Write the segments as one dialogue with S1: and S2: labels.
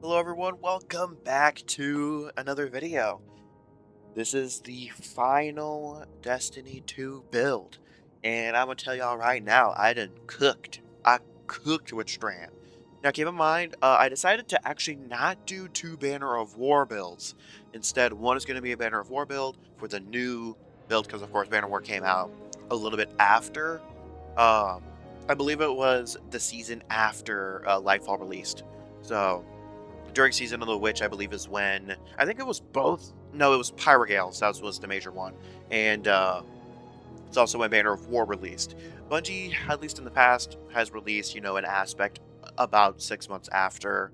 S1: Hello everyone, welcome back to another video. This is the final Destiny 2 build, and I'm gonna tell y'all right now, I done cooked. I cooked with Strand. Now keep in mind, I decided to actually not do two Banner of War builds. Instead, one is going to be a Banner of War build for the new build, because of course Banner of War came out a little bit after. I believe it was the season after Lightfall released. So during Season of the Witch, I believe, is when I think it was both. No, it was Pyrogales. That was the major one, and it's also when Banner of War released. Bungie, at least in the past, has released an aspect about 6 months after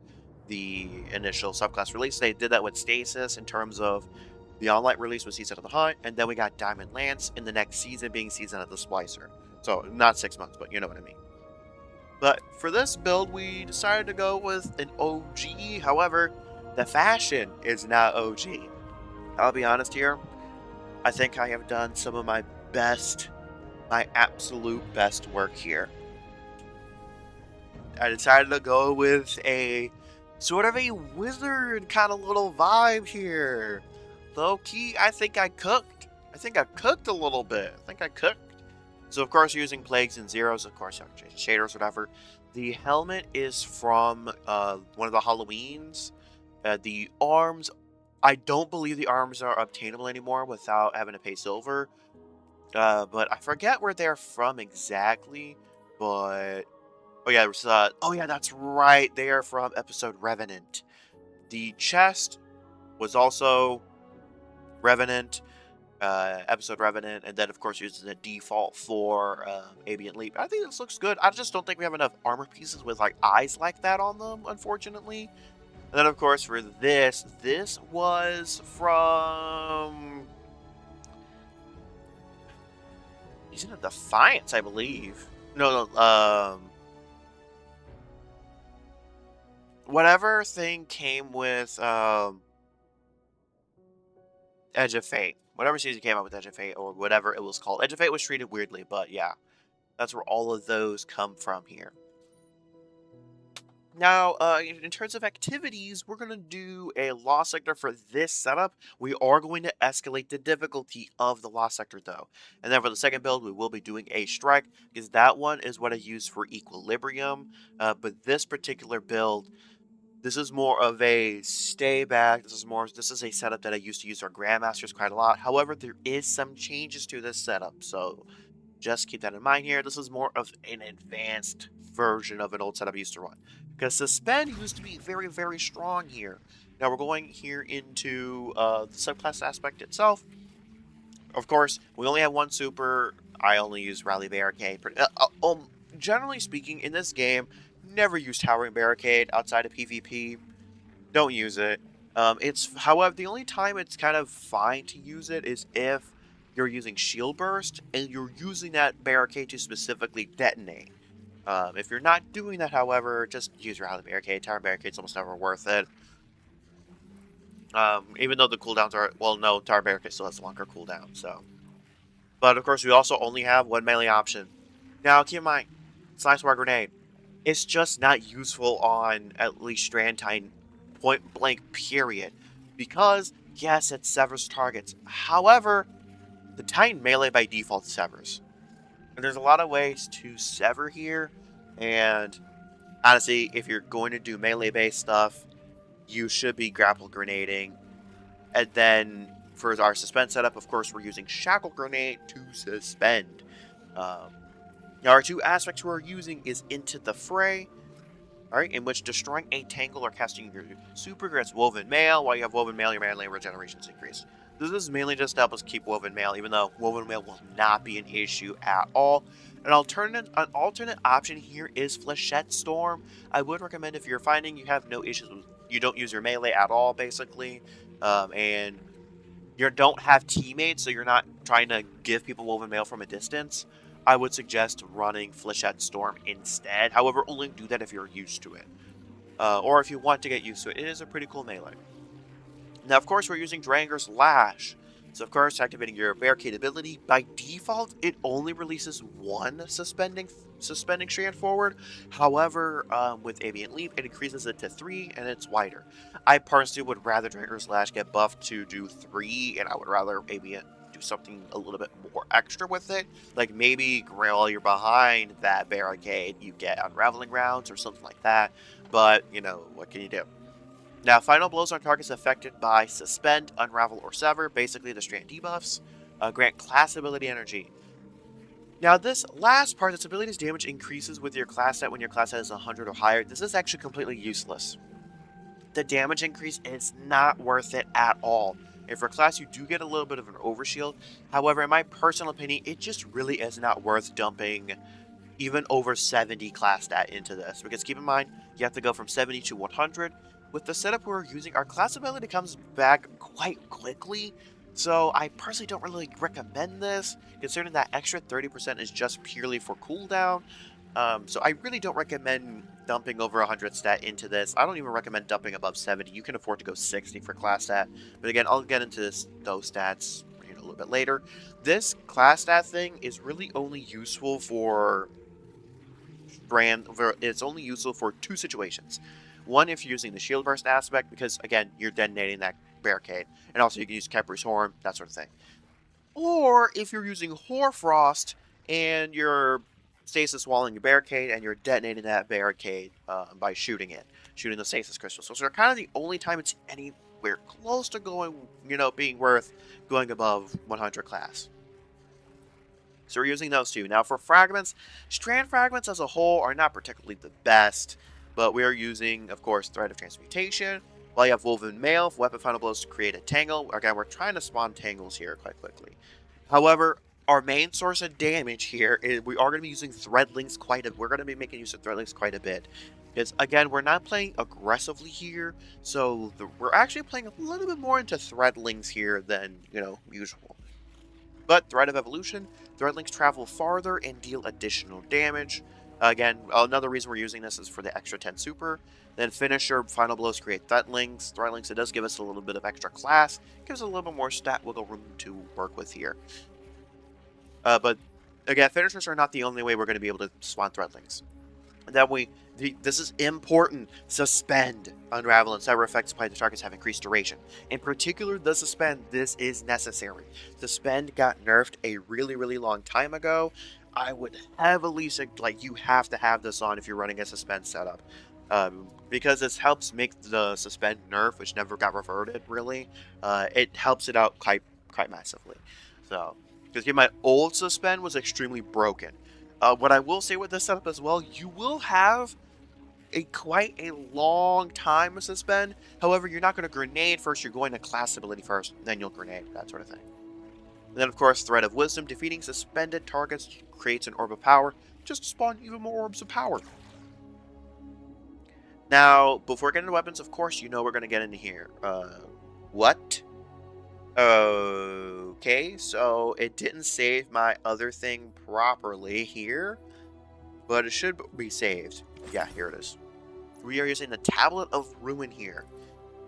S1: the initial subclass release. They did that with Stasis in terms of the online release was Season of the Hunt, and then we got Diamond Lance in the next season being Season of the Splicer. So not 6 months, but you know what I mean. But for this build, we decided to go with an OG. However, the fashion is not OG. I'll be honest here. I think I have done some of my absolute best work here. I decided to go with a sort of a wizard kind of little vibe here. Low key, I think I cooked. I think I cooked a little bit. I think I cooked. So of course using plagues and zeros, of course shaders, whatever. The helmet is from one of the Halloweens. The arms, I don't believe the arms are obtainable anymore without having to pay silver. But I forget where they're from exactly. But oh yeah, oh yeah, that's right. They are from episode Revenant. The chest was also Revenant. Episode Revenant, and then of course uses the default for Avian Leap. I think this looks good. I just don't think we have enough armor pieces with like eyes like that on them, unfortunately. And then of course for this was from using a Defiance, I believe. No, whatever thing came with Edge of Fate. Whatever season came out with Edge of Fate, or whatever it was called. Edge of Fate was treated weirdly, but yeah. That's where all of those come from here. Now, in terms of activities, we're going to do a Lost Sector for this setup. We are going to escalate the difficulty of the Lost Sector, though. And then for the second build, we will be doing a Strike, because that one is what I use for Equilibrium. But this particular build, this is more of a stay back. This is a setup that I used to use our Grandmasters quite a lot. However, there is some changes to this setup, so just keep that in mind here. This is more of an advanced version of an old setup I used to run. Because Suspend used to be very, very strong here. Now we're going here into the subclass aspect itself. Of course, we only have one super. I only use Rally Barricade. Generally speaking, in this game, never use Towering Barricade outside of PvP. Don't use it. However, the only time it's kind of fine to use it is if you're using Shield Burst and you're using that barricade to specifically detonate. If you're not doing that, however, just use Rally Barricade. Tower Barricade's almost never worth it. Even though the cooldowns are, well, no, Tower Barricade still has a longer cooldown, so. But of course, we also only have one melee option. Now, keep in mind, Slice War Grenade. It's just not useful on at least Strand Titan point blank, period. Because, yes, it severs targets. However, the Titan melee by default severs. And there's a lot of ways to sever here. And honestly, if you're going to do melee-based stuff, you should be grapple grenading. And then for our suspend setup, of course, we're using shackle grenade to suspend. Now, our two aspects we're using is Into the Fray, alright, in which destroying a tangle or casting your super grants Woven Mail. While you have Woven Mail, your mana lane regeneration is increased. This is mainly just to help us keep Woven Mail, even though Woven Mail will not be an issue at all. An alternate option here is Flechette Storm. I would recommend if you're finding you have no issues with, you don't use your melee at all, basically, and you don't have teammates, so you're not trying to give people Woven Mail from a distance, I would suggest running Flechette Storm instead. However, only do that if you're used to it. Or if you want to get used to it. It is a pretty cool melee. Now, of course, we're using Dranger's Lash. So of course, activating your barricade ability, by default, it only releases one suspending strand forward. However, with Avian Leap, it increases it to 3 and it's wider. I personally would rather Drinker's Lash get buffed to do 3, and I would rather Avian do something a little bit more extra with it. Like maybe while you're behind that barricade, you get Unraveling Rounds or something like that. But, you know, what can you do? Now, final blows on targets affected by Suspend, Unravel, or Sever, basically the Strand debuffs, grant class ability energy. Now, this last part, its ability's damage increases with your class set when your class set is 100 or higher. This is actually completely useless. The damage increase is not worth it at all. And for class, you do get a little bit of an overshield. However, in my personal opinion, it just really is not worth dumping even over 70 class stat into this, because keep in mind, you have to go from 70 to 100. With the setup we're using, our class ability comes back quite quickly, so I personally don't really recommend this, considering that extra 30% is just purely for cooldown. So I really don't recommend dumping over 100 stat into this. I don't even recommend dumping above 70. You can afford to go 60 for class stat, but again, I'll get into those stats a little bit later. This class stat thing is really only useful for it's only useful for 2 situations. One, if you're using the shield burst aspect, because again, you're detonating that barricade, and also you can use Kepra's Horn, that sort of thing. Or if you're using Hoarfrost and you're stasis walling your barricade and you're detonating that barricade by shooting the stasis crystals. So they're kind of the only time it's anywhere close to going, being worth going above 100 class. So we're using those two. Now for fragments, strand fragments as a whole are not particularly the best, but we are using, of course, Thread of Transmutation. While you have Woven Mail, weapon final blows to create a tangle. Again, we're trying to spawn tangles here quite quickly. However, our main source of damage here is we are going to be using Threadlings we're going to be making use of Threadlings quite a bit. Because, again, we're not playing aggressively here, so we're actually playing a little bit more into Threadlings here than, usual. But Thread of Evolution, Threadlings travel farther and deal additional damage. Again, another reason we're using this is for the extra 10 super. Then Finisher, Final Blows create Threadlings. Threadlings, it does give us a little bit of extra class. Gives us a little bit more stat wiggle room to work with here. But again, Finishers are not the only way we're going to be able to spawn Threadlings. This is important. Suspend, Unravel, and Sever effects applied to targets have increased duration. In particular, the Suspend, this is necessary. Suspend got nerfed a really, really long time ago. I would heavily you have to have this on if you're running a Suspend setup. Because this helps make the Suspend nerf, which never got reverted, really. It helps it out quite massively. So, because my old Suspend was extremely broken. What I will say with this setup as well, you will have quite a long time to suspend. However, you're not going to grenade first. You're going to class ability first, then you'll grenade, that sort of thing. And then, of course, Thread of Wisdom. Defeating suspended targets creates an Orb of Power, just to spawn even more Orbs of Power. Now, before getting into weapons, of course, we're going to get into here. What? Okay, so it didn't save my other thing properly here, but it should be saved. Yeah, here it is. We are using the Tablet of Ruin here.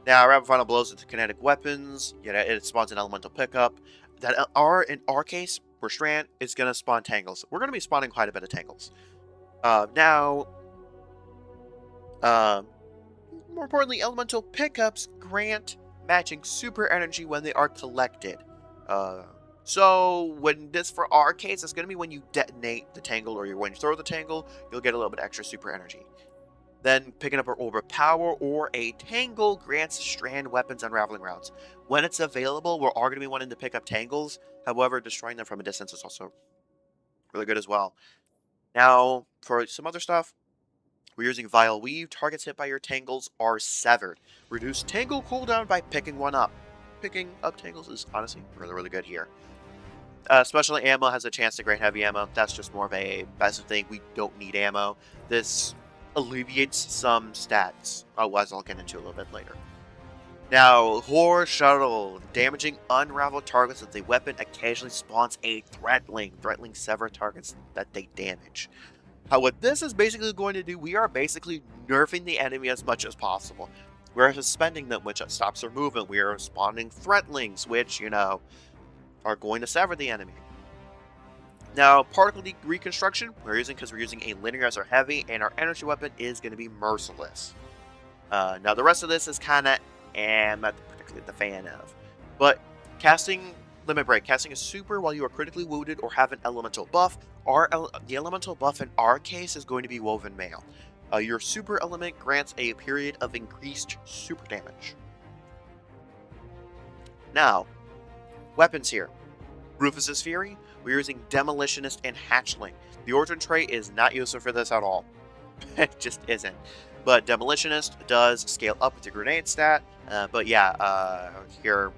S1: Now, Rapid Final Blows into kinetic weapons. It spawns an elemental pickup. In our case, for Strand, it's going to spawn tangles. We're going to be spawning quite a bit of tangles. More importantly, elemental pickups grant matching super energy when they are collected. So for our case, it's going to be when you detonate the tangle or when you throw the tangle, you'll get a little bit extra super energy. Then picking up an Orb of Power or a tangle grants Strand weapons Unraveling Rounds. When it's available, we're all going to be wanting to pick up tangles. However, destroying them from a distance is also really good as well. Now, for some other stuff, we're using Vile Weave. Targets hit by your tangles are severed. Reduce tangle cooldown by picking one up. Picking up tangles is honestly really, really good here. Especially ammo has a chance to grant heavy ammo. That's just more of a passive thing. We don't need ammo. This alleviates some stats, as I'll get into a little bit later. Now, Horror Shuttle. Damaging unraveled targets with a weapon occasionally spawns a Threadling. Threadling sever targets that they damage. What this is basically going to do, we are basically nerfing the enemy as much as possible. We're suspending them, which stops their movement. We are spawning Threadlings, which, are going to sever the enemy. Now, particle reconstruction, we're using because we're using a linear as our heavy, and our energy weapon is going to be merciless. Now, the rest of this is kind of, I'm not particularly the fan of. But casting Limit Break, casting a super while you are critically wounded or have an elemental buff, the elemental buff in our case is going to be Woven Mail. Your super element grants a period of increased super damage. Now, weapons here. Rufus's Fury, we're using Demolitionist and Hatchling. The Origin trait is not useful for this at all. It just isn't. But Demolitionist does scale up with the grenade stat. Here,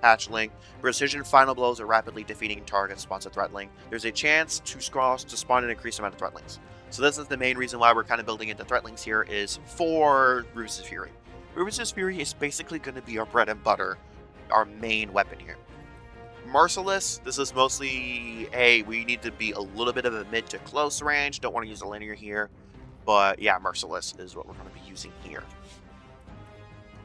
S1: Hatchling. Precision final blows are rapidly defeating targets spawns a threatling. There's a chance to spawn an increased amount of threatlings. So this is the main reason why we're kind of building into threatlings here is for Rufus's Fury. Rufus's Fury is basically going to be our bread and butter, our main weapon here. Merciless, this is mostly, hey, we need to be a little bit of a mid to close range. Don't want to use a linear here. But yeah, Merciless is what we're going to be using here.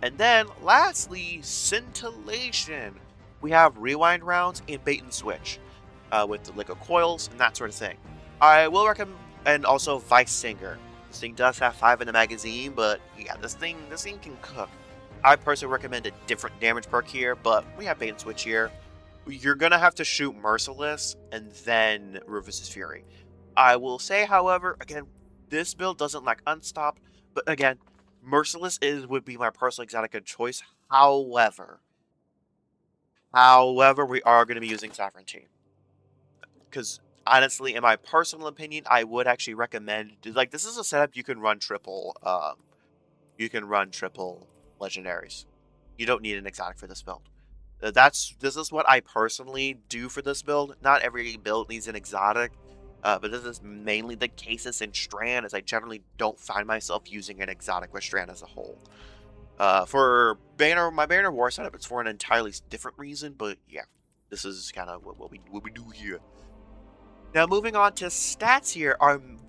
S1: And then, lastly, Scintillation. We have Rewind rounds and Bait and Switch with the Liquid Coils and that sort of thing. I will recommend, and also Vice Singer. This thing does have 5 in the magazine, but yeah, this thing can cook. I personally recommend a different damage perk here, but we have Bait and Switch here. You're going to have to shoot Merciless and then Rufus's Fury. I will say, however, again, this build doesn't lack Unstop, but again, Merciless would be my personal exotic of choice. However, we are going to be using Sovereignty. Because, honestly, in my personal opinion, I would actually recommend, like, this is a setup you can run triple legendaries. You don't need an exotic for this build. This is what I personally do for this build. Not every build needs an exotic, but this is mainly the cases in Strand, as I generally don't find myself using an exotic with Strand as a whole. For my Banner War setup, it's for an entirely different reason, but yeah, this is kind of what we do here. Now, moving on to stats here,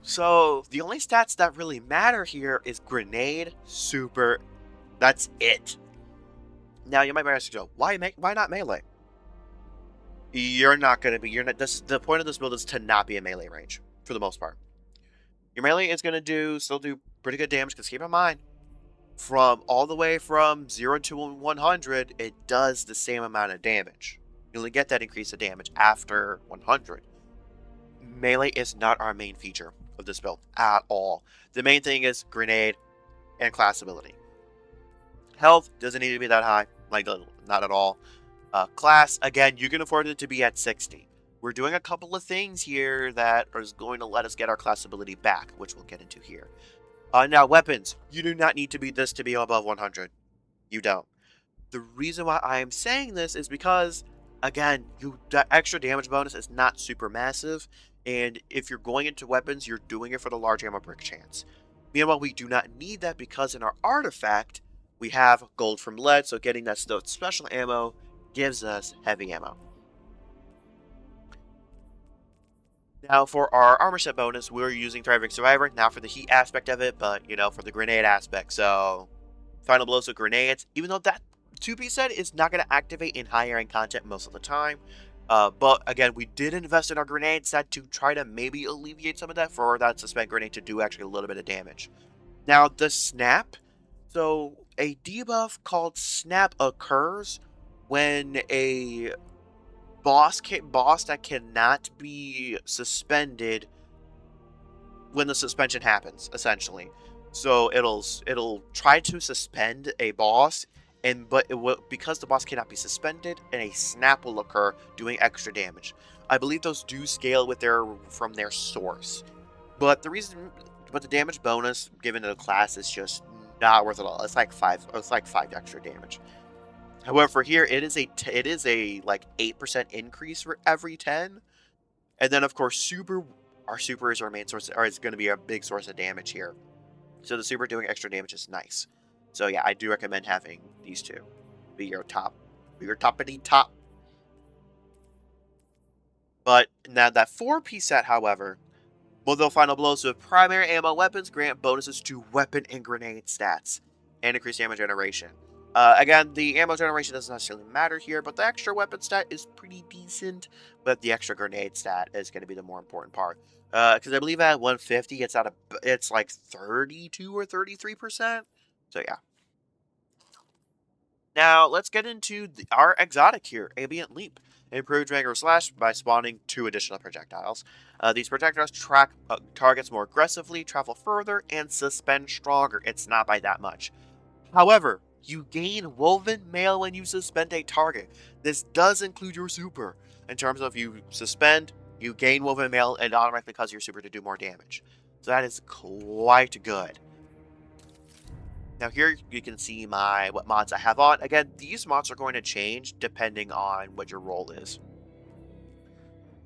S1: so the only stats that really matter here is Grenade, Super. That's it. Now, you might be asking, why not melee? You're not going to be. The point of this build is to not be a melee range for the most part. Your melee is going to still do pretty good damage, because keep in mind, all the way from 0 to 100, it does the same amount of damage. You only get that increase of damage after 100. Melee is not our main feature of this build at all. The main thing is grenade and class ability. Health doesn't need to be that high, like not at all. Class, again, you can afford it to be at 60. We're doing a couple of things here that are going to let us get our class ability back, which we'll get into here. Now, weapons. You do not need to be this to be above 100. You don't. The reason why I am saying this is because, again, that extra damage bonus is not super massive, and if you're going into weapons, you're doing it for the large ammo brick chance. Meanwhile, we do not need that because in our artifact, we have gold from lead, so getting that special ammo gives us heavy ammo. Now for our armor set bonus, we're using Thriving Survivor, not for the heat aspect of it, but, for the grenade aspect. So, final blows with grenades, even though that 2-piece set is not going to activate in higher end content most of the time. But again, we did invest in our grenade set to try to maybe alleviate some of that for that suspend grenade to do actually a little bit of damage. Now, the snap. So, a debuff called Snap occurs when a boss that cannot be suspended when the suspension happens, essentially. So it'll try to suspend a boss, because the boss cannot be suspended, and a snap will occur, doing extra damage. I believe those do scale from their source, but the damage bonus given to the class is just not worth it all. It's like 5 extra damage. However, for here, it is a like 8% increase for every 10. And then, of course, our super is our main source, or it's going to be a big source of damage here. So the super doing extra damage is nice. So yeah, I do recommend having these two be your toppity top. But now that 4-piece set, however, although final blows with primary ammo weapons grant bonuses to weapon and grenade stats and increase damage generation. Again, the ammo generation doesn't necessarily matter here, but the extra weapon stat is pretty decent. But the extra grenade stat is going to be the more important part. Because I believe at 150, it's like 32 or 33%. So yeah. Now let's get into our exotic here, Ambient Leap. Improved Rango Slash by spawning 2 additional projectiles. These projectiles track targets more aggressively, travel further, and suspend stronger. It's not by that much. However, you gain Woven Mail when you suspend a target. This does include your super. In terms of you suspend, you gain Woven Mail, and automatically causes your super to do more damage. So that is quite good. Now here you can see what mods I have on. Again, these mods are going to change depending on what your role is.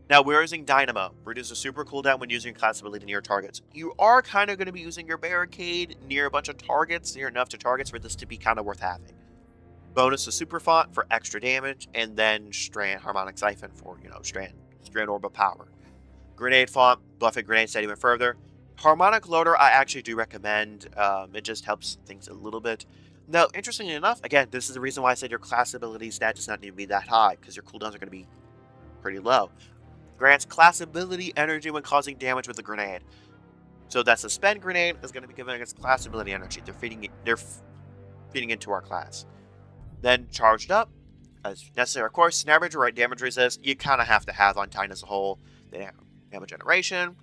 S1: Now we're using Dynamo. Reduces super cooldown when using class ability near targets. You are kind of going to be using your Barricade near a bunch of targets, near enough to targets for this to be kind of worth having. Bonus to Super Font for extra damage, and then Strand Harmonic Siphon for, Strand Orb of Power. Grenade Font, buff it grenade set even further. Harmonic Loader I actually do recommend. It just helps things a little bit. Now, interestingly enough, again, this is the reason why I said your class ability stat does not need to be that high, because your cooldowns are going to be pretty low. Grants class ability energy when causing damage with a grenade. So that suspend grenade is going to be giving us class ability energy. They're feeding into our class. Then charged up, as necessary, of course. Snare Bridge, right? Damage resist. You kind of have to have on Titan as a whole. The damage generation.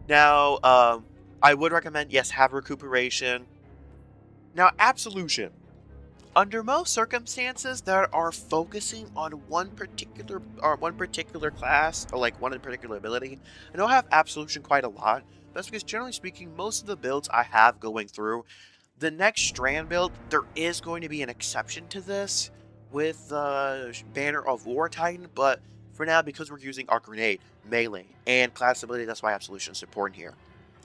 S1: Now, I would recommend, yes, have recuperation. Now, absolution. Under most circumstances that are focusing on one particular class or like one particular ability, I know I have absolution quite a lot. That's because generally speaking, most of the builds I have going through, the next Strand build, there is going to be an exception to this with Banner of War Titan, but for now, because we're using our grenade, melee, and class ability, that's why absolution is important here.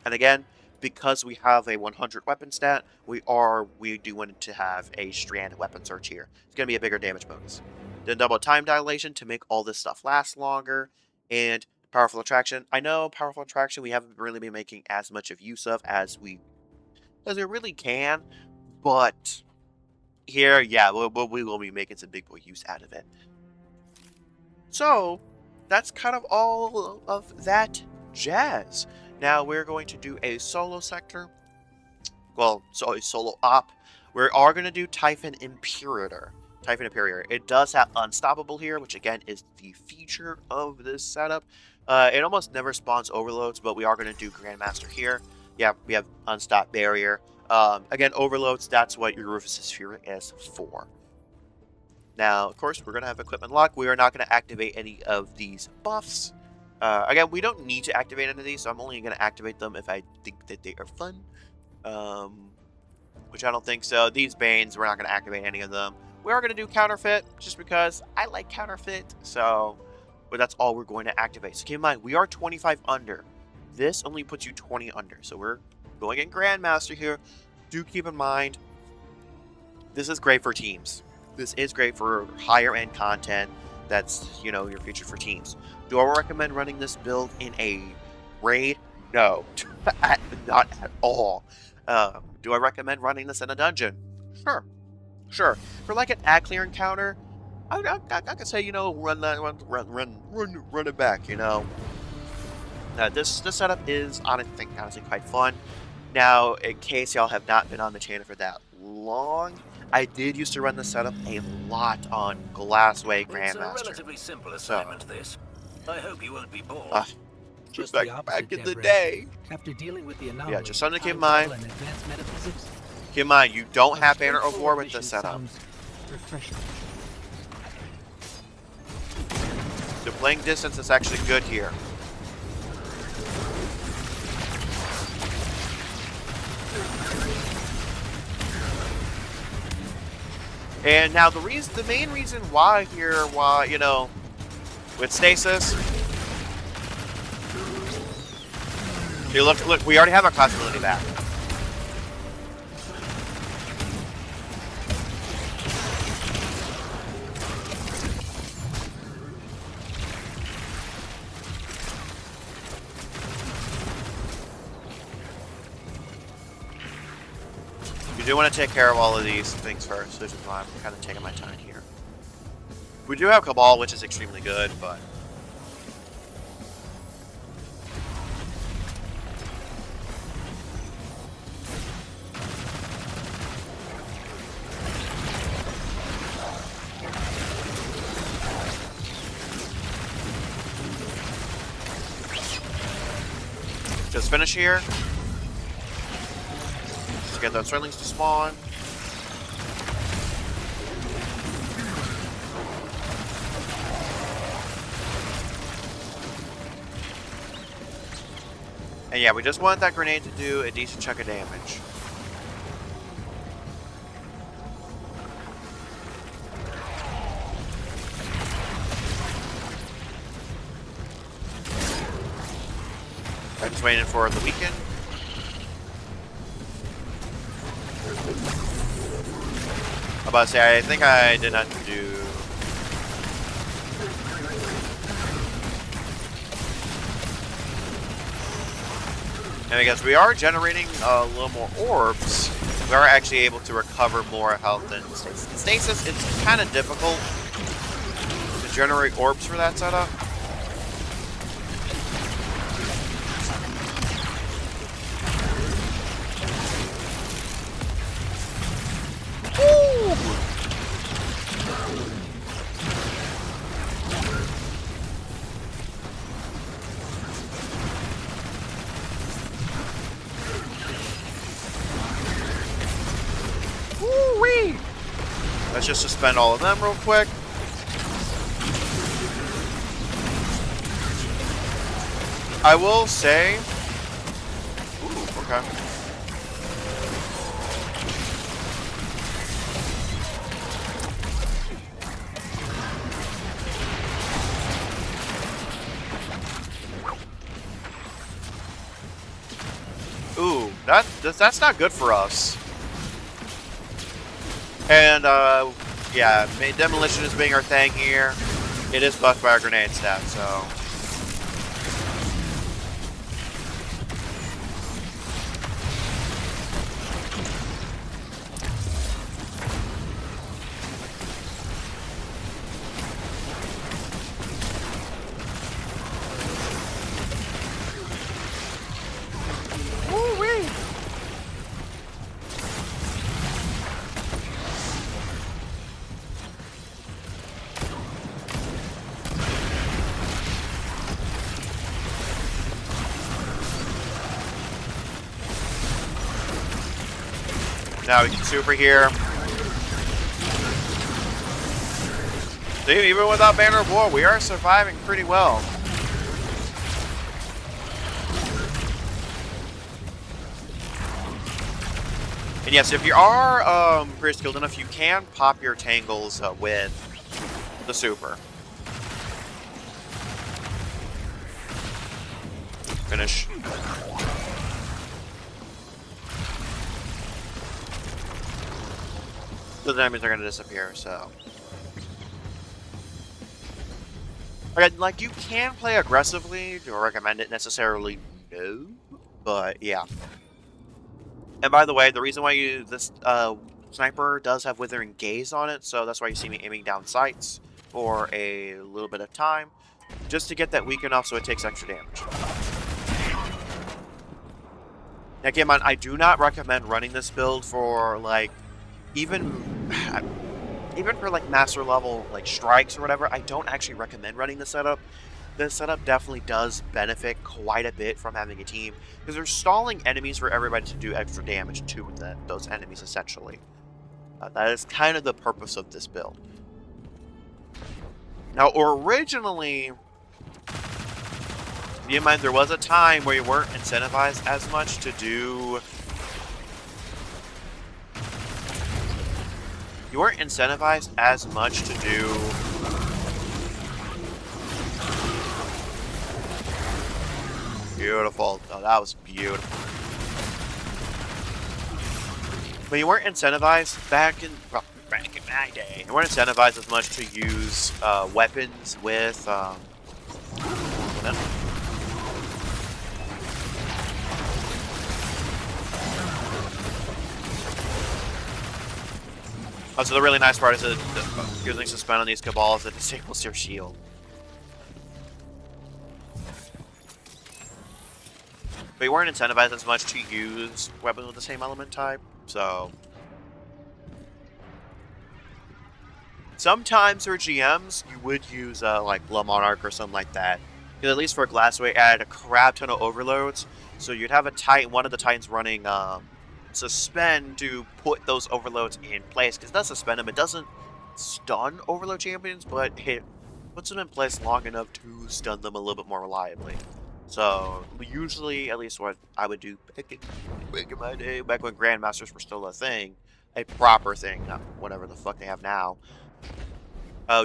S1: And again, because we have a 100 weapon stat, we do want to have a Strand weapon search here. It's going to be a bigger damage bonus. Then double time dilation to make all this stuff last longer, and powerful attraction. I know powerful attraction we haven't really been making as much of use of as we really can, but here, yeah, we will be making some big boy use out of it. So that's kind of all of that jazz. Now we're going to do a solo sector. Well, so a solo op. We are going to do Typhon Imperator. It does have Unstoppable here, which again is the feature of this setup. It almost never spawns overloads, but we are going to do Grandmaster here. Yeah, we have Unstop Barrier. Again, overloads, that's what your Rufus' Fury is for. Now, of course, we're going to have equipment lock. We are not going to activate any of these buffs. Again, we don't need to activate any of these, so I'm only going to activate them if I think that they are fun. Which I don't think so. These Banes, we're not going to activate any of them. We are going to do Counterfeit, just because I like Counterfeit, so... But that's all we're going to activate. So keep in mind, we are 25 under. This only puts you 20 under, so we're going in Grandmaster here. Do keep in mind, this is great for teams. This is great for higher end content that's, your featured for teams. Do I recommend running this build in a raid? No, not at all. Do I recommend running this in a dungeon? Sure. For like an ad clear encounter, I could say, run it back, This setup is, honestly quite fun. Now, in case y'all have not been on the channel for that long, I did used to run the setup a lot on Glassway Grandmaster.
S2: It's a relatively simple assignment, this. I hope you won't be bored.
S3: Just
S1: back in the day.
S3: After dealing with the anomaly,
S1: Yeah, just something to keep in mind. Keep in mind, you don't have Banner of War with this setup.
S3: Refreshing.
S1: So playing distance is actually good here. And now the main reason why, with stasis, you look, we already have our class ability back. You do want to take care of all of these things first, which is why I'm kind of taking my time here. We do have Cabal, which is extremely good, but... Just finish here. Just get those Sterlings to spawn. And yeah, we just want that grenade to do a decent chunk of damage. I'm just waiting for the weekend. I'm about to say, I think I did not do... And because we are generating a little more orbs, we are actually able to recover more health than stasis. In stasis, it's kind of difficult to generate orbs for that setup. Woo-wee! Let's just suspend all of them real quick. I will say... Ooh, okay. Ooh, that's not good for us. And, yeah, demolition is being our thing here. It is buffed by our grenade stat, so... Woo-wee! Now we can super here. See, even without Banner of War, we are surviving pretty well. And yes, if you are pretty skilled enough, you can pop your tangles with the super. Finish. The enemies are going to disappear, so... Okay, like, you can play aggressively. Do I recommend it necessarily? No. But, yeah. And by the way, the reason why this sniper does have Withering Gaze on it, so that's why you see me aiming down sights for a little bit of time, just to get that weakened off so it takes extra damage. Now, keep in mind, I do not recommend running this build for, like, even for like master level like strikes or whatever. I don't actually recommend running this setup. This setup definitely does benefit quite a bit from having a team, because they're stalling enemies for everybody to do extra damage to those enemies essentially. That is kind of the purpose of this build. Now originally, keep in mind, there was a time where you weren't incentivized as much to do... You weren't incentivized as much to do... Beautiful. Oh, that was beautiful. But you weren't incentivized back in my day. You weren't incentivized as much to use weapons with... So the really nice part is that using Suspend on these Cabals, it disables your shield. But you weren't incentivized as much to use weapons with the same element type, so... Sometimes for GMs, you would use like Blood Monarch or something like that. Because at least for Glassway, it added a crap ton of overloads. So you'd have a Titan, one of the Titans running Suspend to put those overloads in place. Because it does suspend them. It doesn't stun overload champions, but it puts them in place long enough to stun them a little bit more reliably. So usually, at least what I would do back in my day, back when Grandmasters were still a thing, a proper thing, not whatever the fuck they have now.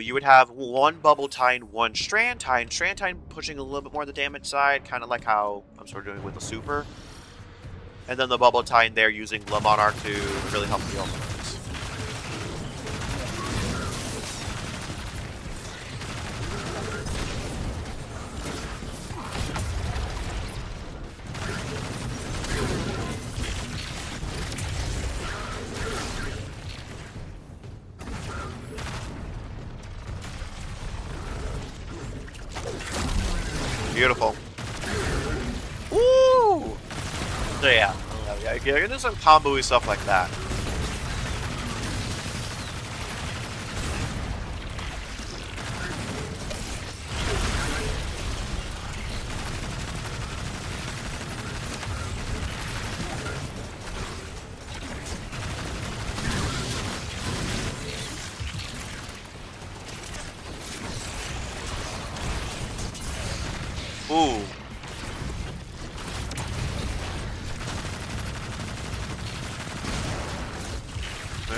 S1: You would have one Bubble Titan, one Strand Titan. Strand Titan pushing a little bit more of the damage side, kind of like how I'm sort of doing with the Super. And then the Bubble Titan there using Le Monarch to really help the elements. Beautiful. Woo! So yeah, you can do some combo-y stuff like that. Ooh.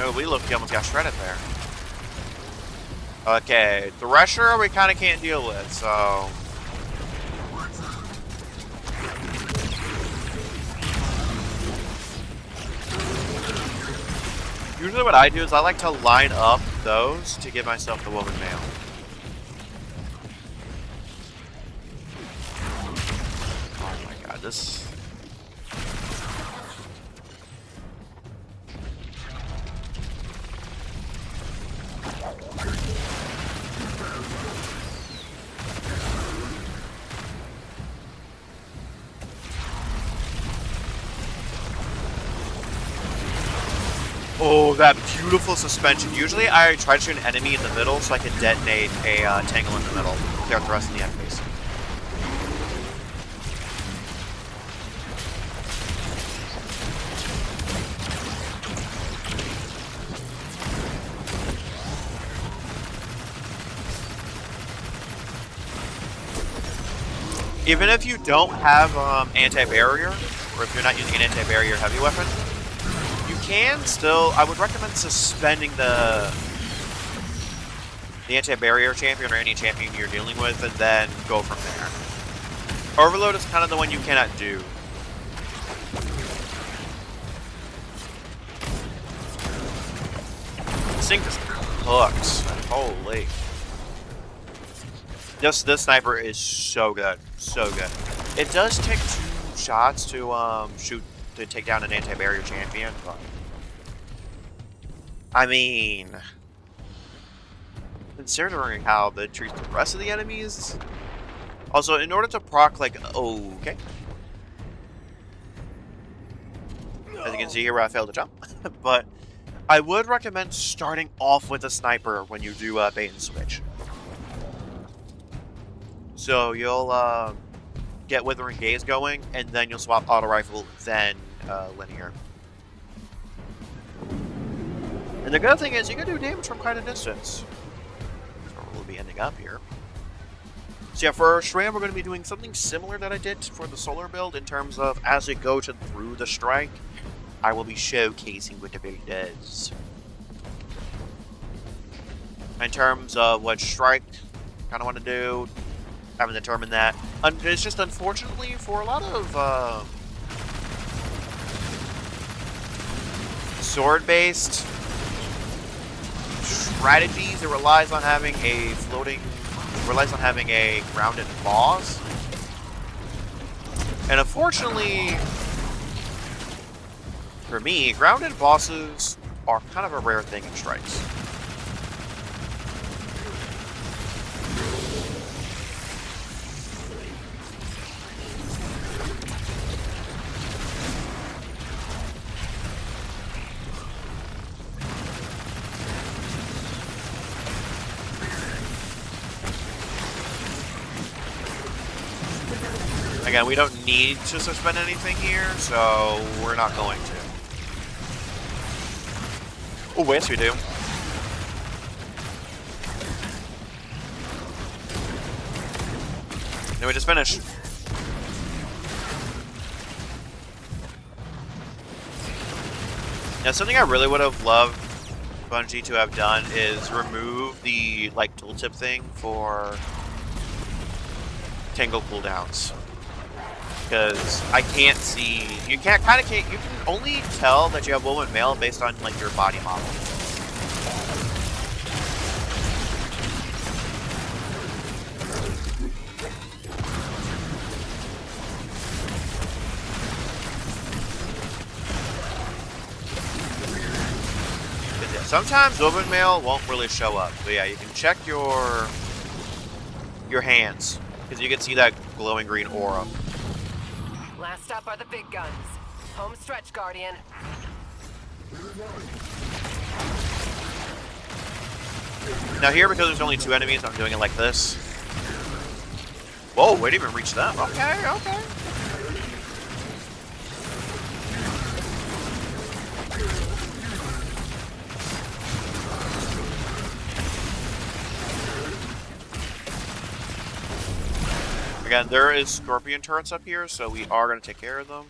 S1: Oh, we almost got shredded there. Okay, Thresher we kind of can't deal with, so... Usually what I do is I like to line up those to give myself the woman mail. Oh my god, this... Oh, that beautiful suspension. Usually I try to shoot an enemy in the middle so I can detonate a tangle in the middle. Clear out the rest of the enemies. Even if you don't have anti-barrier, or if you're not using an anti-barrier heavy weapon, you can still, I would recommend suspending the anti-barrier champion or any champion you're dealing with, and then go from there. Overload is kind of the one you cannot do. This thing just hooks. Holy. This sniper is so good. So good. It does take 2 shots to shoot to take down an anti-barrier champion, but I mean, considering how it treats the rest of the enemies. Also, in order to proc, like, okay. As you can see here, I failed to jump. But I would recommend starting off with a sniper when you do bait and switch. So you'll get Withering Gaze going, and then you'll swap auto rifle, then linear. And the good thing is you can do damage from quite a distance. That's where we'll be ending up here. So yeah, for Strand, we're going to be doing something similar that I did for the solar build in terms of as we go through the strike, I will be showcasing what the build does. In terms of what strike kind of want to do, I haven't determined that. It's just unfortunately for a lot of sword-based strategies, it relies on having a grounded boss. And unfortunately, for me, grounded bosses are kind of a rare thing in strikes. Again, we don't need to suspend anything here, so we're not going to. Oh, yes we do. Then we just finished. Now, something I really would have loved Bungie to have done is remove the, like, tooltip thing for Tango cooldowns. Because I can't see, you can only tell that you have woman male based on like your body model. Yeah, sometimes woman male won't really show up, but yeah, you can check your hands because you can see that glowing green aura.
S4: Last up are the big guns. Home stretch, Guardian.
S1: Now here, because there's only 2 enemies, I'm doing it like this. Whoa, we didn't even reach them. Okay, okay. Again, there is scorpion turrets up here, so we are going to take care of them.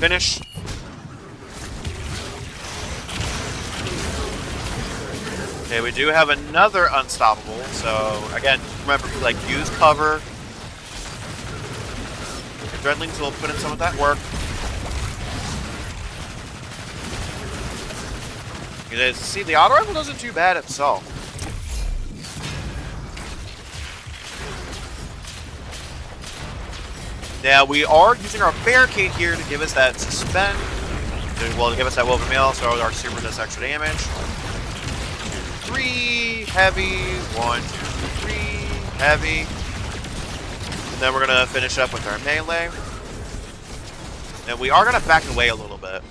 S1: Finish. Okay, we do have another unstoppable, so again, remember, like, use cover. Dreadlings will put in some of that work. You guys see, the auto rifle doesn't too bad itself. Now, we are using our barricade here to give us that suspend. Well, to give us that woven mail, so our super does extra damage. 3 heavy. 1, 2, 3 heavy. And then we're going to finish up with our melee. And we are going to back away a little bit.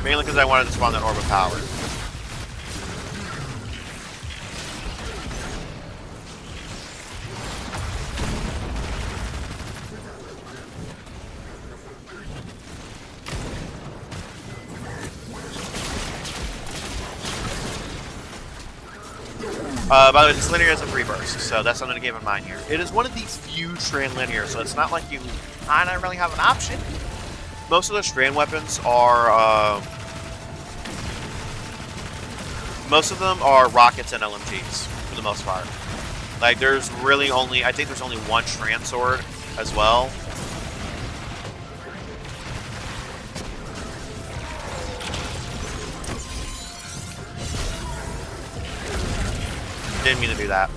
S1: Mainly because I wanted to spawn that orb of power. By the way, this linear is a 3 burst, so that's something to keep in mind here. It is one of these few Strand linear, so it's not like you kind of really have an option. Most of the Strand weapons are, most of them are rockets and LMGs, for the most part. Like, there's really only, I think there's only 1 Strand sword as well. Didn't mean to do that.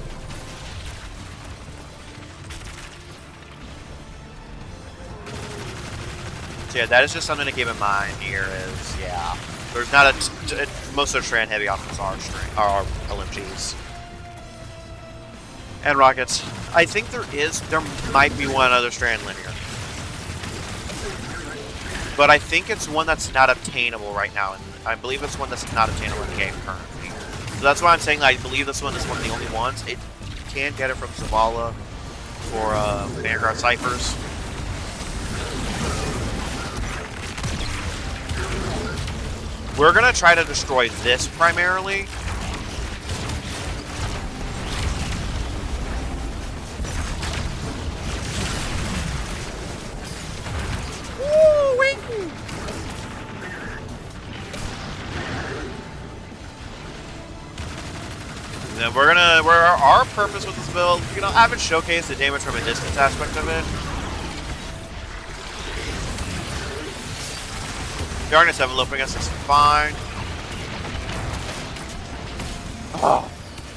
S1: So yeah, that is just something to keep in mind here is, yeah, there's not most of the Strand heavy options are LMGs. And rockets. I think there might be one other Strand linear. But I think it's one that's not obtainable right now, and I believe it's one that's not obtainable in the game currently. So that's why I'm saying that I believe this one is one of the only ones. You can get it from Zavala for Vanguard Ciphers. We're going to try to destroy this primarily. And we're our purpose with this build, you know, I haven't showcased the damage from a distance aspect of it. Darkness 7 looping us is fine. Oh,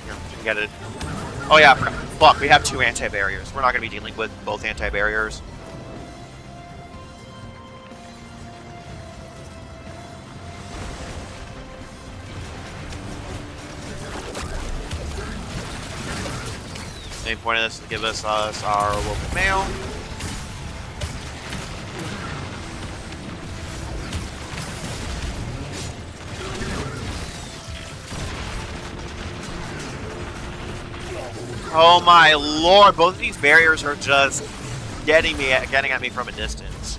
S1: here, you can get it. Oh yeah, fuck, we have 2 anti-barriers. We're not going to be dealing with both anti-barriers. Main point of this is to give us our local mail. Oh my lord, both of these barriers are just getting at me from a distance.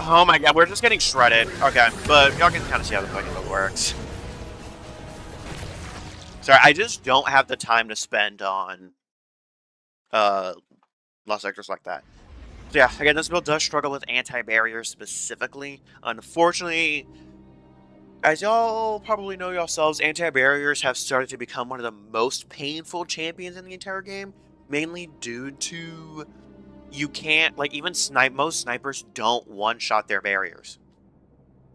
S1: Oh my god, we're just getting shredded. Okay, but y'all can kind of see how the fucking build works. Sorry, I just don't have the time to spend on lost sectors like that. So yeah, again, this build does struggle with anti-barriers specifically. Unfortunately, as y'all probably know yourselves, anti-barriers have started to become one of the most painful champions in the entire game, mainly due to you can't, like, even most snipers don't one-shot their barriers.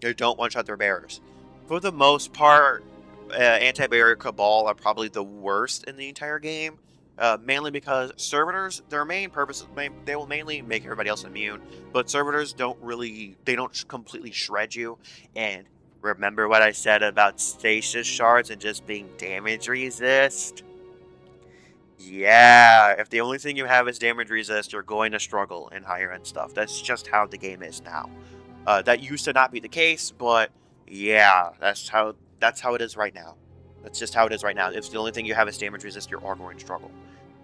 S1: They don't one-shot their barriers. For the most part, anti-barrier Cabal are probably the worst in the entire game, mainly because servitors, their main purpose, they will mainly make everybody else immune, but servitors don't completely shred you. And remember what I said about stasis shards and just being damage resist? Yeah, if the only thing you have is damage resist, you're going to struggle in higher end stuff. That's just how the game is now. That used to not be the case, but yeah, that's how it is right now. That's just how it is right now. If the only thing you have is damage resist, you're going to struggle.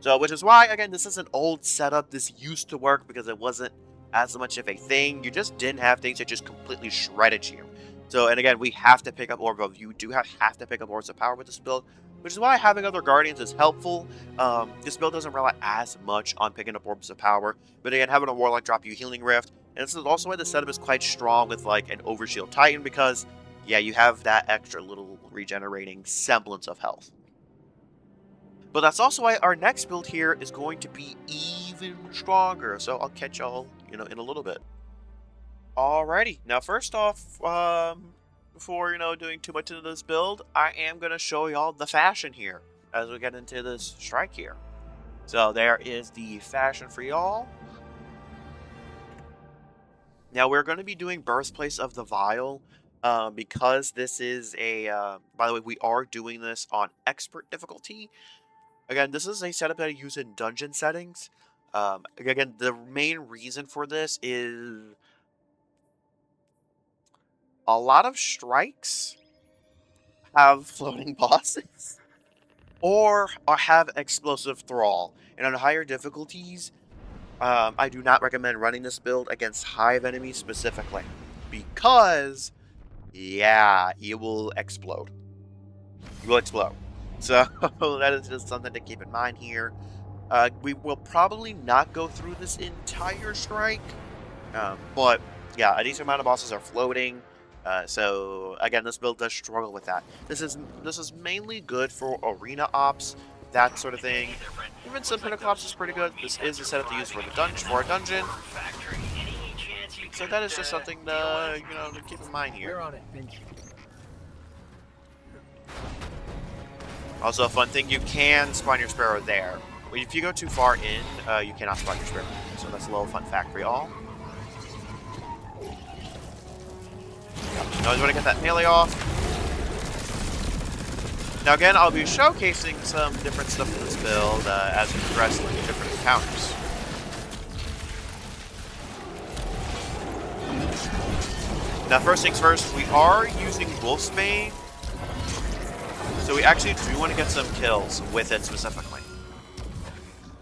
S1: So, which is why, again, this is an old setup. This used to work because it wasn't as much of a thing. You just didn't have things that just completely shredded you. So, and again, we have to pick up Orb of You do have to pick up Orbs of Power with this build, which is why having other Guardians is helpful. This build doesn't rely as much on picking up Orbs of Power, but again, having a Warlock drop you Healing Rift, and this is also why the setup is quite strong with like an Overshield Titan, because yeah, you have that extra little regenerating semblance of health. But that's also why our next build here is going to be even stronger. So I'll catch y'all, in a little bit. Alrighty, now first off, before, doing too much into this build, I am going to show y'all the fashion here as we get into this strike here. So there is the fashion for y'all. Now we're going to be doing Birthplace of the Vile, because this is a, by the way, we are doing this on Expert difficulty. Again, this is a setup that I use in dungeon settings. Again, the main reason for this is a lot of strikes have floating bosses or have explosive thrall. And on higher difficulties, I do not recommend running this build against hive enemies specifically because, yeah, you will explode. You will explode. So that is just something to keep in mind here. We will probably not go through this entire strike, but yeah, a decent amount of bosses are floating. So again, this build does struggle with that. This is mainly good for arena ops, that sort of thing. Even some pinnacle ops is pretty good. This is a setup to use for a dungeon. So that is just something to to keep in mind here.
S3: We're on it, Finch.
S1: Also, a fun thing, you can spawn your sparrow there. If you go too far in, you cannot spawn your sparrow. So that's a little fun fact for y'all. You always want to get that melee off. Now again, I'll be showcasing some different stuff in this build as we progress through different encounters. Now first things first, we are using Wolfsbane. So we actually do want to get some kills with it specifically.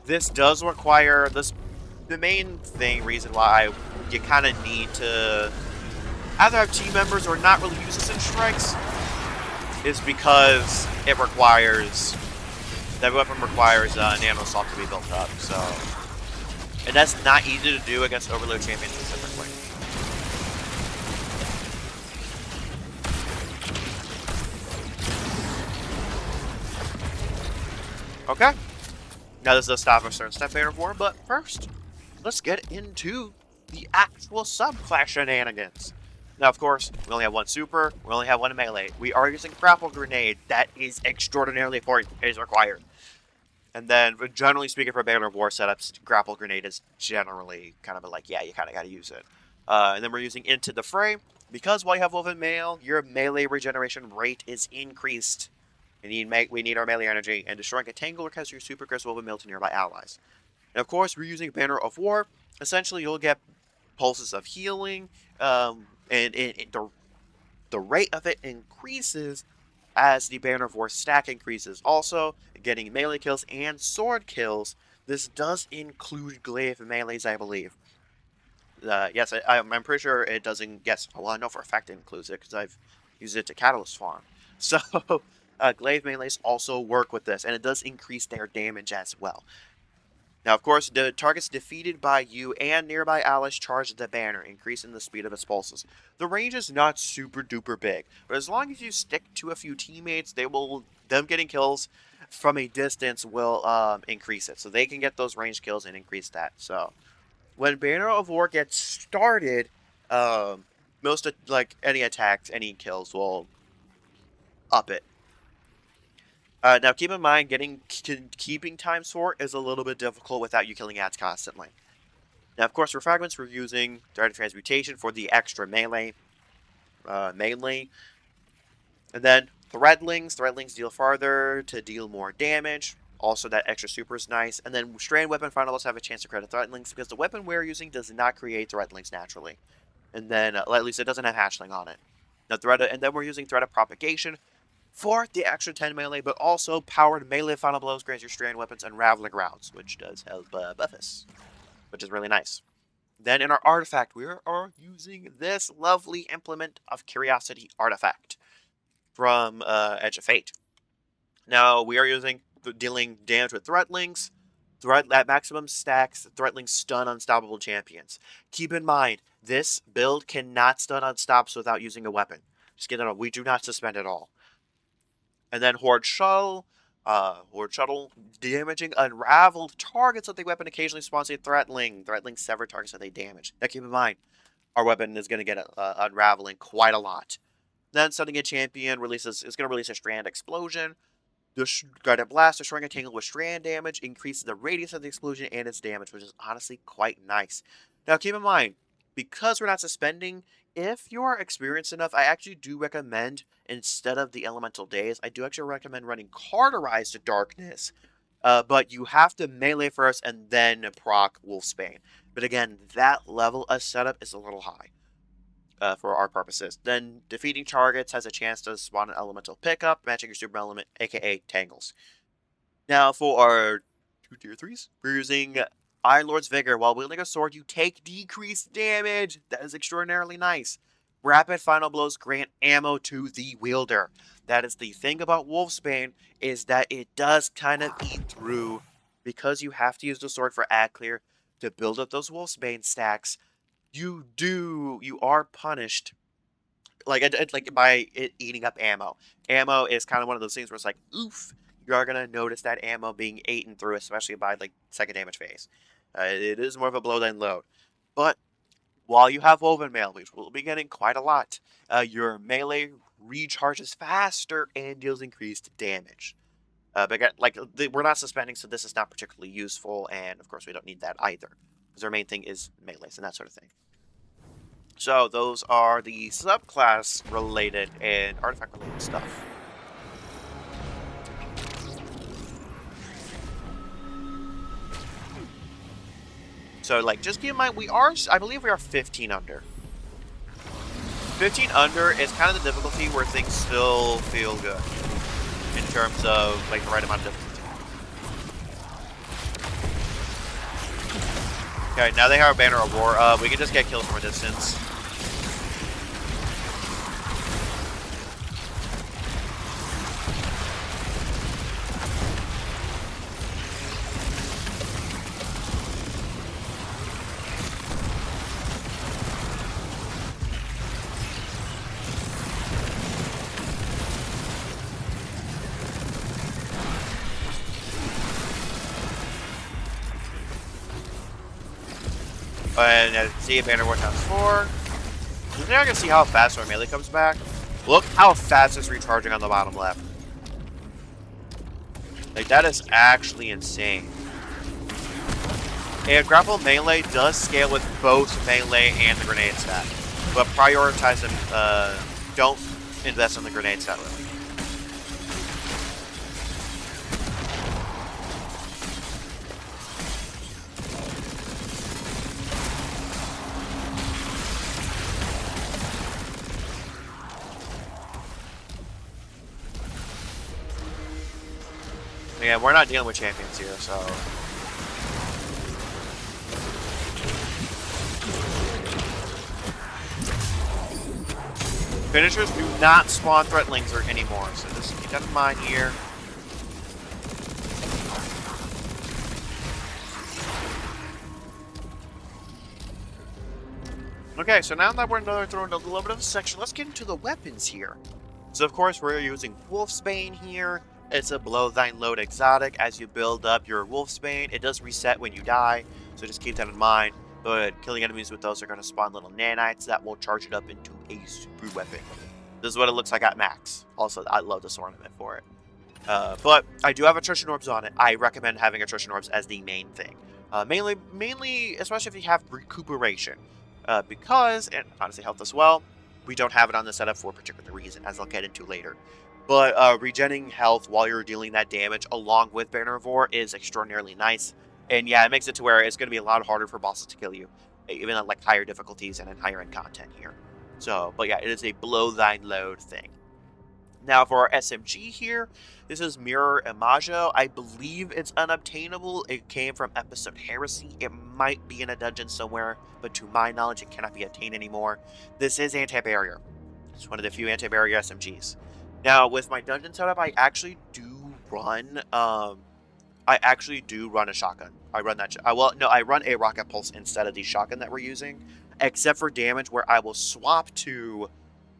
S1: This does require the main reason why you kind of need to either have team members or not really use Ascent Strikes is because it requires, that weapon requires Nano Assault to be built up, so. And that's not easy to do against Overload champions specifically. Okay. Now this does stop a certain step banner war, but first, let's get into the actual subclass shenanigans. Now, of course, we only have one super, we only have one melee. We are using grapple grenade. That is extraordinarily important. It is required. And then, generally speaking, for banner of war setups, grapple grenade is generally kind of like, yeah, you kind of got to use it. And then we're using Into the Fray. Because while you have Woven Mail, your melee regeneration rate is increased. We need our melee energy, and destroying a tangle or cast your super crystal Woven Mail to nearby allies. And of course, we're using Banner of War. Essentially, you'll get pulses of healing, and the rate of it increases as the Banner of War stack increases. Also, getting melee kills and sword kills. This does include glaive melees, I believe. Yes, I'm pretty sure it doesn't. Yes, well, I know for a fact it includes it because I've used it to Catalyst Farm. So, glaive melees also work with this, and it does increase their damage as well. Now, of course, the targets defeated by you and nearby allies charge the banner, increasing the speed of its pulses. The range is not super duper big, but as long as you stick to a few teammates, them getting kills from a distance will increase it. So they can get those range kills and increase that. So when Banner of War gets started, most like any attacks, any kills will up it. Now, keep in mind, keeping times 4 is a little bit difficult without you killing ads constantly. Now, of course, for fragments, we're using Thread of Transmutation for the extra melee, mainly. And then Threadlings. Threadlings deal farther to deal more damage. Also, that extra super is nice. And then Strand Weapon finalists have a chance to credit Threadlings because the weapon we're using does not create Threadlings naturally. And then, at least it doesn't have Hatchling on it. Now, and then we're using Thread of Propagation for the extra 10 melee, but also powered melee final blows grants your Strand weapons unraveling rounds, which does help buff us, which is really nice. Then in our artifact, we are using this lovely Implement of Curiosity artifact from Edge of Fate. Now we are dealing damage with Threatlings. At maximum stacks, Threatlings stun unstoppable champions. Keep in mind, this build cannot stun unstops without using a weapon. Just get it on. We do not suspend at all. And then Horde Shuttle. Horde Shuttle damaging unraveled targets with the weapon occasionally spawns a Threatling. Threatling sever targets that they damage. Now keep in mind, our weapon is going to get unraveling quite a lot. Then stunning a champion is going to release a Strand Explosion. The Guided Blast, destroying a tangle with Strand damage, increases the radius of the explosion and its damage, which is honestly quite nice. Now keep in mind, because we're not suspending, if you are experienced enough, I actually do recommend, instead of the Elemental Days, I do actually recommend running Cauterized Darkness. But you have to melee first and then proc Wolfsbane. But again, that level of setup is a little high for our purposes. Then defeating targets has a chance to spawn an Elemental Pickup, matching your super element, aka Tangles. Now for our 2 tier 3s, we're using Iron Lord's Vigor. While wielding a sword, you take decreased damage. That is extraordinarily nice. Rapid final blows grant ammo to the wielder. That is the thing about Wolfsbane, is that it does kind of eat through, because you have to use the sword for ad clear to build up those Wolfsbane stacks. You are punished like by it eating up ammo. Ammo is kind of one of those things where it's like, oof, you are gonna notice that ammo being eaten through, especially by like second damage phase. It is more of a blow than load. But while you have Woven Mail, which will be getting quite a lot, your melee recharges faster and deals increased damage. But again, we're not suspending, so this is not particularly useful, and of course we don't need that either, because our main thing is melees and that sort of thing. So those are the subclass related and artifact related stuff. So, just keep in mind, I believe we are 15 under. 15 under is kind of the difficulty where things still feel good. In terms of, the right amount of difficulty. Okay, now they have a Banner of War. We can just get kills from a distance. And see if Banner War times 4. Now I can see how fast our melee comes back. Look how fast it's recharging on the bottom left. Like, that is actually insane. And grapple melee does scale with both melee and the grenade stat. But prioritize them, don't invest in the grenade stat really. Yeah, we're not dealing with champions here, so... Finishers do not spawn threatlings anymore, so just keep that in mind here. Okay, so now that we're throwing a little bit of a section, let's get into the weapons here. So of course we're using Wolfsbane here. It's a below thine load exotic. As you build up your Wolfsbane, it does reset when you die, so just keep that in mind. But killing enemies with those are going to spawn little nanites that will charge it up into a super weapon. This is what it looks like at max. Also, I love this ornament for it. But I do have attrition orbs on it. I recommend having attrition orbs as the main thing. Mainly, especially if you have recuperation. Because, and honestly health as well, we don't have it on the setup for a particular reason, as I'll get into later. But regenerating health while you're dealing that damage along with Banner of War is extraordinarily nice. And yeah, it makes it to where it's going to be a lot harder for bosses to kill you, even at like higher difficulties and in higher end content here. So, but yeah, it is a below thine load thing. Now for our SMG here, this is Mirror Imago. I believe it's unobtainable. It came from Episode Heresy. It might be in a dungeon somewhere, but to my knowledge, it cannot be obtained anymore. This is anti-barrier. It's one of the few anti-barrier SMGs. Now, with my dungeon setup, I actually do run a shotgun. I run that. I run a rocket pulse instead of the shotgun that we're using, except for damage, where I will swap to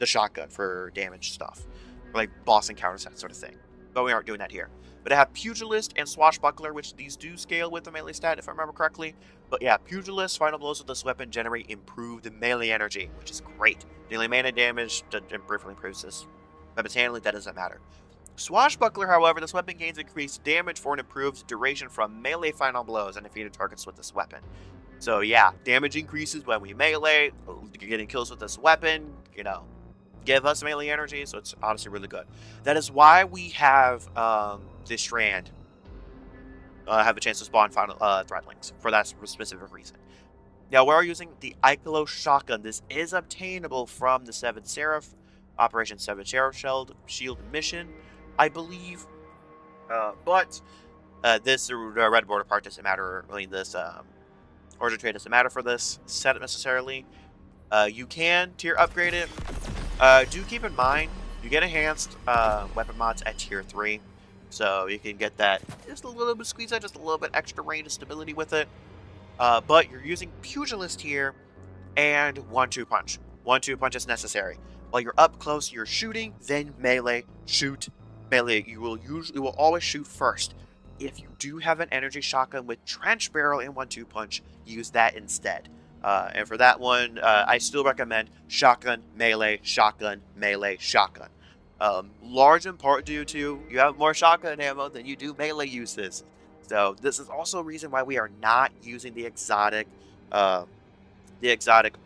S1: the shotgun for damage stuff, like boss encounters, that sort of thing. But we aren't doing that here. But I have Pugilist and Swashbuckler, which these do scale with the melee stat, if I remember correctly. But yeah, Pugilist, final blows with this weapon generate improved melee energy, which is great. Dealing melee damage briefly improves this. Weapons handling, that doesn't matter. Swashbuckler, however, this weapon gains increased damage for an improved duration from melee final blows and defeated targets with this weapon. So yeah, damage increases when we melee, getting kills with this weapon, give us melee energy, so it's honestly really good. That is why we have this Strand have a chance to spawn final threatlings, for that specific reason. Now we're using the Icolo shotgun. This is obtainable from the 7 Seraph, Operation 7 Sheriff Shield mission, I believe. But this red border part doesn't matter. Really, this origin trade doesn't matter for this setup necessarily. You can tier upgrade it. Do keep in mind you get enhanced weapon mods at tier 3, so you can get that just a little bit squeeze out, just a little bit extra range and stability with it. But you're using Pugilist here and 1-2 punch. 1-2 punch is necessary. While you're up close, you're shooting, then melee, shoot, melee. You will always shoot first. If you do have an energy shotgun with trench barrel and 1-2 punch, use that instead. And for that one, I still recommend shotgun, melee, shotgun, melee, shotgun. Large in part due to you have more shotgun ammo than you do melee uses. So this is also a reason why we are not using the exotic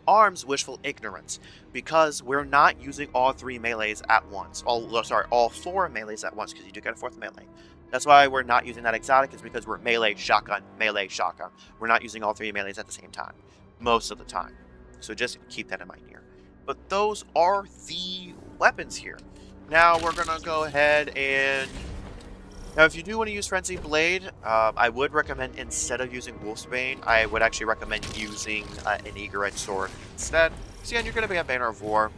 S1: arms Wishful Ignorance, because we're not using all 3 melees at once. All 4 melees at once, because you do get a 4th melee. That's why we're not using that exotic, is because we're melee, shotgun, melee, shotgun. We're not using all 3 melees at the same time, most of the time. So just keep that in mind here. But those are the weapons here. Now we're going to go ahead and... Now, if you do want to use Frenzy Blade, I would recommend, instead of using Wolfsbane, I would actually recommend using an Eager Edge Sword instead. So yeah, you're going to be a Banner of War.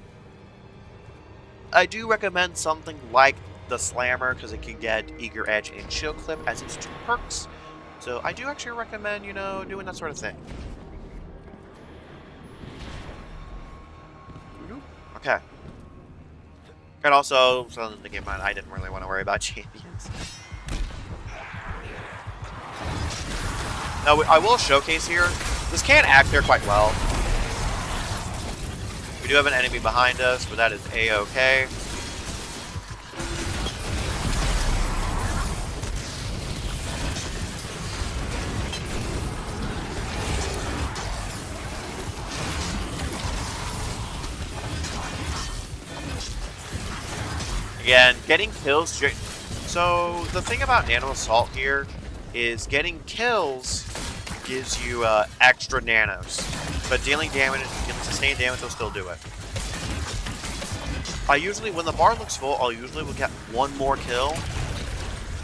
S1: I do recommend something like the Slammer, because it can get Eager Edge and Shield Clip as its 2 perks. So I do actually recommend, doing that sort of thing. Okay. And also, so to keep in mind, I didn't really want to worry about champions. Now, I will showcase here, This can act there quite well. We do have an enemy behind us, but that is A-okay. Again, getting kills. So the thing about Nano Assault here is getting kills gives you extra nanos, but dealing damage, dealing sustained damage will still do it. I usually, when the bar looks full, I'll usually will get one more kill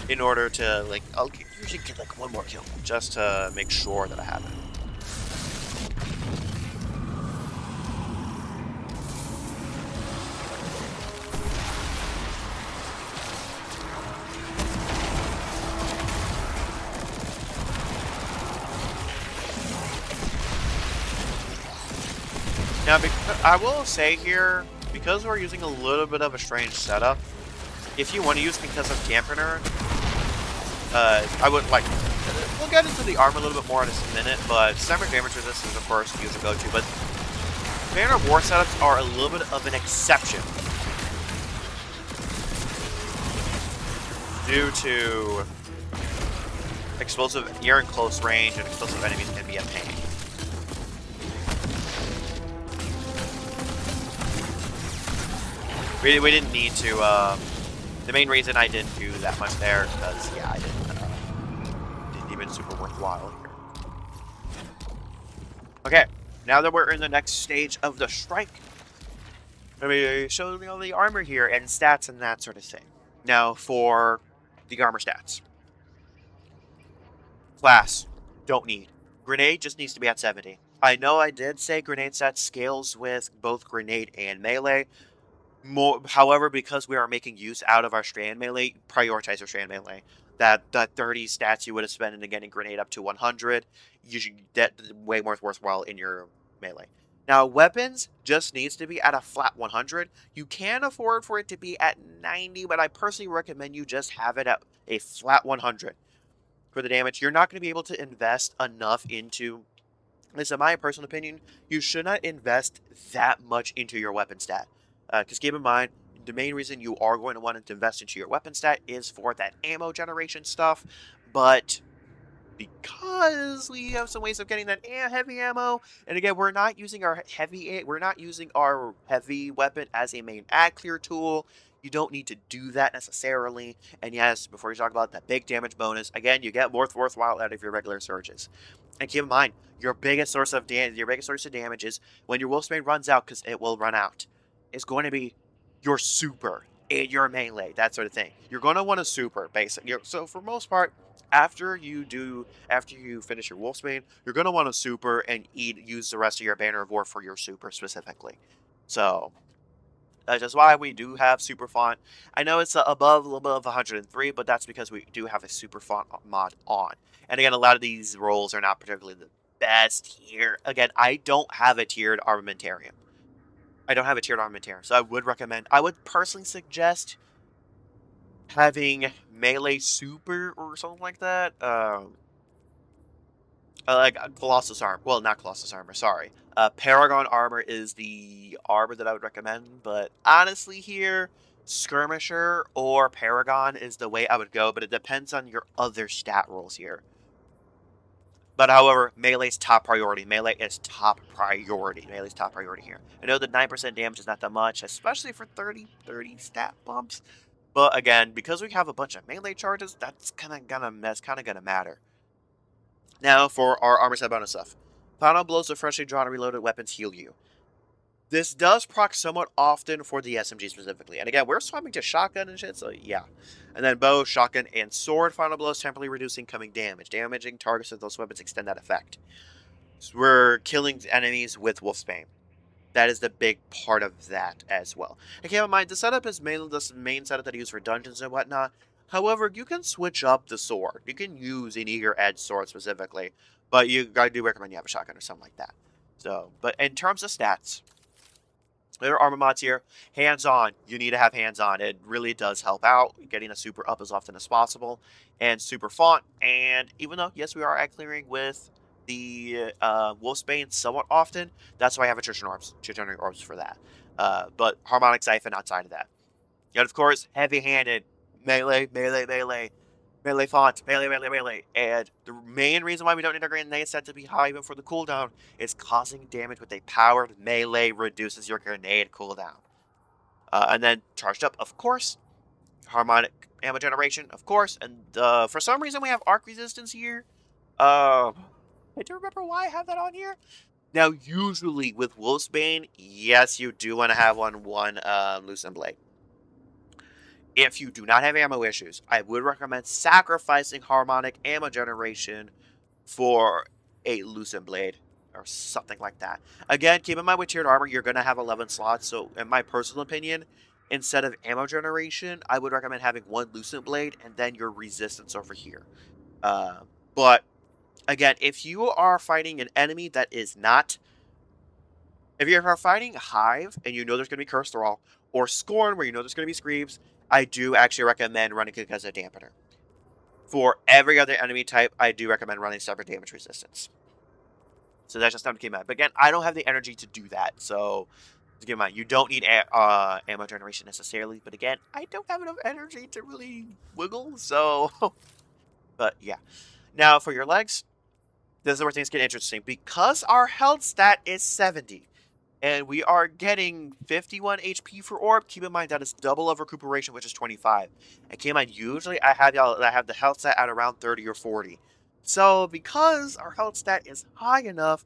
S1: in order to like. I'll usually get like one more kill just to make sure that I have it. Now, I will say here, because we're using a little bit of a strange setup, if you want to use Concussive Dampener, I would like. We'll get into the armor a little bit more in a minute, but Systemic Damage Resistance, of course, use a go-to, but Banner of War setups are a little bit of an exception due to explosive, you're in close range, and explosive enemies can be a pain. We didn't need to, the main reason I didn't do that much there is because, yeah, I didn't even super worthwhile here. Okay, now that we're in the next stage of the strike, let me show you all the armor here and stats and that sort of thing. Now, for the armor stats. Class, don't need. Grenade just needs to be at 70. I know I did say grenade stat scales with both grenade and melee. However, because we are making use out of our Strand melee, prioritize your Strand melee. That 30 stats you would have spent into getting grenade up to 100, you should get way more worthwhile in your melee. Now, weapons just needs to be at a flat 100. You can afford for it to be at 90, but I personally recommend you just have it at a flat 100 for the damage. You're not going to be able to invest enough into. This is my personal opinion. You should not invest that much into your weapon stat. Because keep in mind, the main reason you are going to want to invest into your weapon stat is for that ammo generation stuff. But because we have some ways of getting that heavy ammo, and again, we're not using our heavy weapon as a main ad clear tool. You don't need to do that necessarily. And yes, before you talk about that big damage bonus, again, you get worthwhile out of your regular surges. And keep in mind, your biggest source of damage is when your Wolfsbane runs out, because it will run out. Is going to be your super and your melee, that sort of thing. You're going to want a super, basically. So for most part, after you finish your Wolfsbane, you're going to want a super and use the rest of your Banner of War for your super specifically. So that's just why we do have super font. I know it's a little above 103, but that's because we do have a super font mod on. And again, a lot of these roles are not particularly the best here. Again, I don't have a tiered armamentarium. So I would personally suggest having melee super or something like that. Like Colossus armor. Well, not Colossus armor, sorry. Paragon armor is the armor that I would recommend, but honestly here, Skirmisher or Paragon is the way I would go, but it depends on your other stat rolls here. But however, melee's top priority. Melee is top priority. Melee's top priority here. I know that 9% damage is not that much, especially for 30 stat bumps. But again, because we have a bunch of melee charges, that's kind of gonna matter. Now for our armor set bonus stuff. Final blows of freshly drawn and reloaded weapons heal you. This does proc somewhat often for the SMG specifically. And again, we're swapping to shotgun and shit, so yeah. And then bow, shotgun, and sword final blows temporarily reduce incoming damage. Damaging targets with those weapons extend that effect. So we're killing enemies with Wolfsbane. That is the big part of that as well. And keep in mind, the setup is mainly the main setup that I use for dungeons and whatnot. However, you can switch up the sword. You can use an eager edge sword specifically, but I do recommend you have a shotgun or something like that. So, but in terms of stats, there are armor mods here. Hands-on. You need to have hands-on. It really does help out getting a super up as often as possible. And super font. And even though, yes, we are ad clearing with the Wolfsbane somewhat often. That's why I have attrition orbs, generating orbs for that. But Harmonic Siphon outside of that. And of course, heavy-handed, melee, melee, melee, melee font, melee, melee, melee. And the main reason why we don't need our grenade set to be high even for the cooldown is causing damage with a powered melee reduces your grenade cooldown. And then charged up, of course. Harmonic ammo generation, of course. And for some reason, we have arc resistance here. I don't remember why I have that on here. Now, usually with Wolfsbane, yes, you do want to have one Loosen Blade. If you do not have ammo issues, I would recommend sacrificing harmonic ammo generation for a Loosen Blade or something like that. Again, keep in mind with tiered armor, you're going to have 11 slots. So, in my personal opinion, instead of ammo generation, I would recommend having one Loosen Blade and then your resistance over here. But, again, if you are fighting an enemy that is not... If you're fighting Hive and you know there's going to be Curse Thrall, or Scorn where you know there's going to be Screams, I do actually recommend running it as a dampener. For every other enemy type, I do recommend running separate damage resistance. So that's just something to keep in mind. But again, I don't have the energy to do that, so keep in mind, you don't need ammo generation necessarily. But again, I don't have enough energy to really wiggle, so... But yeah. Now, for your legs, this is where things get interesting. Because our health stat is 70, and we are getting 51 HP for orb. Keep in mind that is double of recuperation, which is 25. And keep in mind, usually I have the health stat at around 30 or 40. So because our health stat is high enough,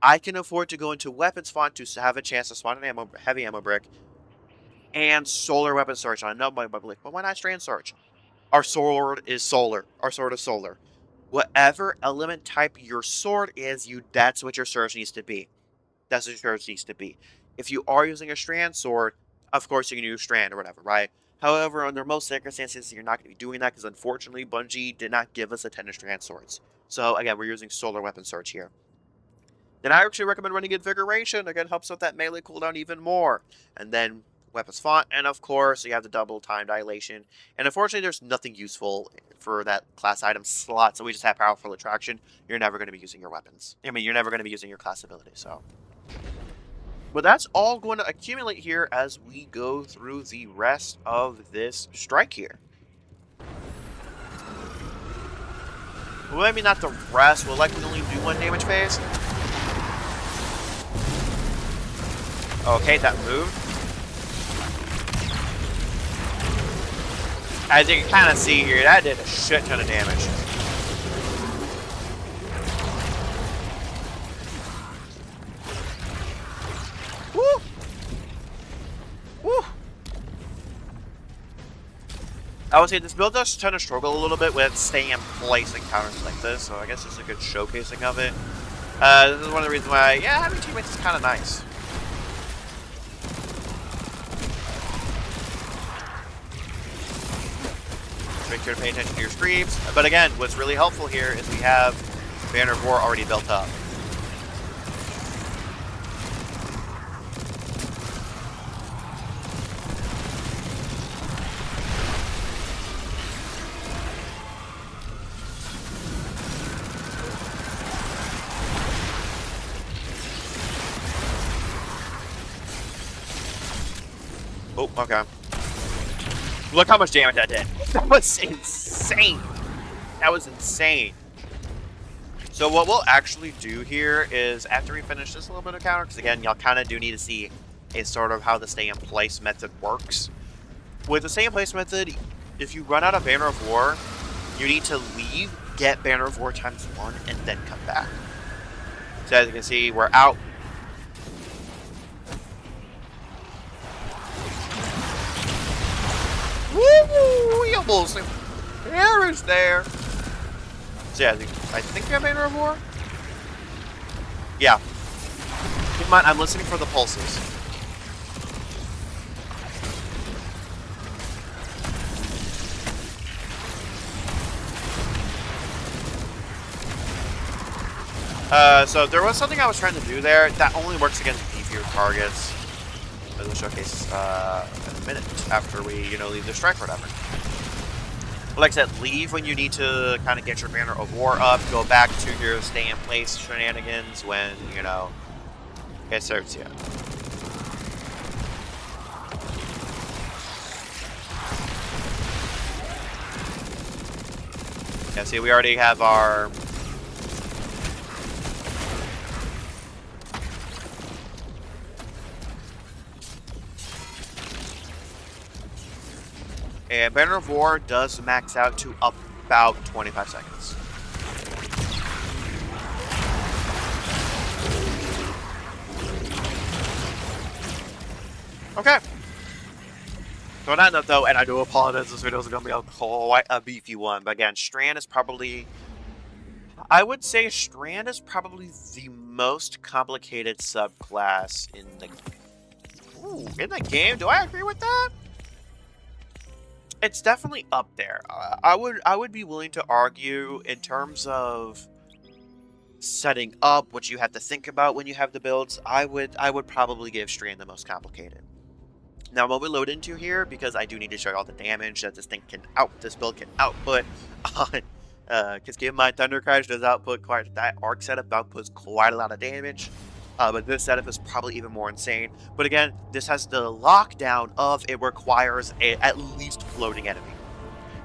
S1: I can afford to go into weapons font to have a chance to spawn an heavy ammo brick and solar weapon search. I know my but why not strand search? Our sword is solar. Our sword is solar. Whatever element type your sword is, that's what your surge needs to be. That's what your needs to be. If you are using a strand sword, of course you can use strand or whatever, right? However, under most circumstances, you're not going to be doing that because unfortunately, Bungie did not give us a 10 strand swords. So again, we're using solar weapon search here. Then I actually recommend running Invigoration. Again, helps with that melee cooldown even more. And then weapons font, and of course you have the double time dilation. And unfortunately, there's nothing useful for that class item slot, so we just have powerful attraction. You're never going to be using your weapons. I mean, you're never going to be using your class ability, so... But that's all going to accumulate here as we go through the rest of this strike here. Well, maybe not the rest. We'll likely only do one damage phase. Okay, that moved. As you can kind of see here, that did a shit ton of damage. Woo! Woo! I would say this build does tend to struggle a little bit with staying in place in counters like this, so I guess it's a good showcasing of it. This is one of the reasons why, yeah, having teammates is kind of nice. Make sure to pay attention to your streams. But again, what's really helpful here is we have Banner of War already built up. Oh, okay. Look how much damage that did. That was insane. That was insane. So what we'll actually do here is, after we finish this little bit of counter, because again, y'all kind of do need to see a sort of how the stay in place method works. With the stay in place method, if you run out of Banner of War, you need to leave, get Banner of War ×1, and then come back. So as you can see, we're out. Woo! We almost there is there. So yeah, I think we have Banner of War. Yeah. Keep in mind, I'm listening for the pulses. So there was something I was trying to do there that only works against beefier targets. We'll showcase in a minute after we, leave the strike or whatever. Like I said, leave when you need to kind of get your banner of war up. Go back to your stay in place shenanigans when, you know, it serves you. Yeah, see, we already have our... And Banner of War does max out to about 25 seconds. Okay. So on that note, though, and I do apologize, this video is going to be quite a beefy one. But again, Strand is probably... I would say Strand is probably the most complicated subclass in the... Ooh, in the game? Do I agree with that? It's definitely up there. I would be willing to argue in terms of setting up what you have to think about when you have the builds. I would probably give Strand the most complicated. Now, what we load into here, because I do need to show you all the damage that this build can output on. Because keep in mind, Thunder Crash does output that arc setup outputs quite a lot of damage. But this setup is probably even more insane. But again, this has the lockdown of it requires at least floating enemy.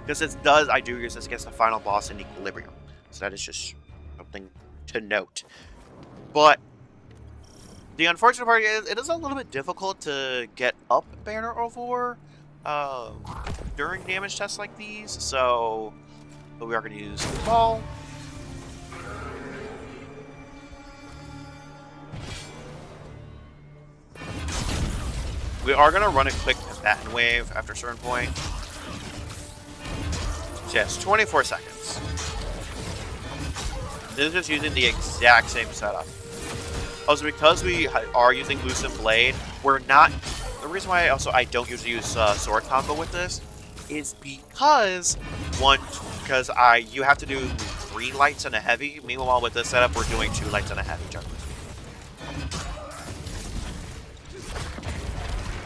S1: Because I do use this against the final boss in Equilibrium. So that is just something to note. But the unfortunate part is it is a little bit difficult to get up Banner of War during damage tests like these. So we are going to use the ball. We are going to run a quick combatant wave after a certain point. So yes, 24 seconds. This is just using the exact same setup. Also, because we are using Lucent Blade, we're not... The reason why I don't usually use sword combo with this is because, you have to do 3 lights and a heavy. Meanwhile, with this setup, we're doing 2 lights and a heavy juggler.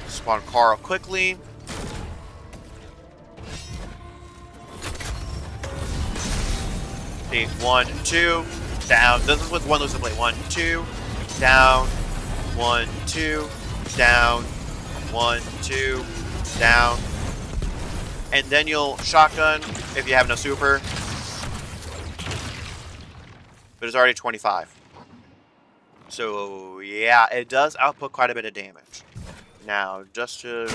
S1: Spawn Carl quickly. Okay, 1, 2, down. This is with 1 Lucent Blade. 1, 2, down. 1, 2, down. 1, 2, down. And then you'll shotgun if you have no super. But it's already 25. So yeah, it does output quite a bit of damage. Now, just to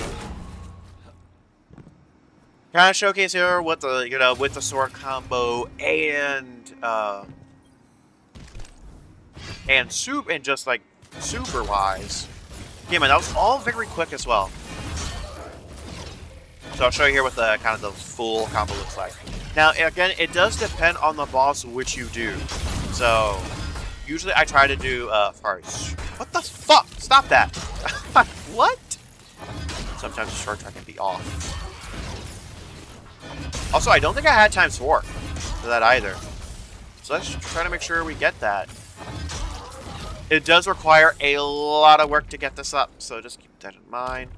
S1: kind of showcase here what the with the sword combo and just like super wise. Yeah, man, that was all very quick as well. So I'll show you here what the kind of the full combo looks like. Now, again, it does depend on the boss which you do. So usually I try to do first. What the fuck? Stop that! What? Sometimes the short track can be off. Also, I don't think I had ×4 for that either. So let's try to make sure we get that. It does require a lot of work to get this up, so just keep that in mind.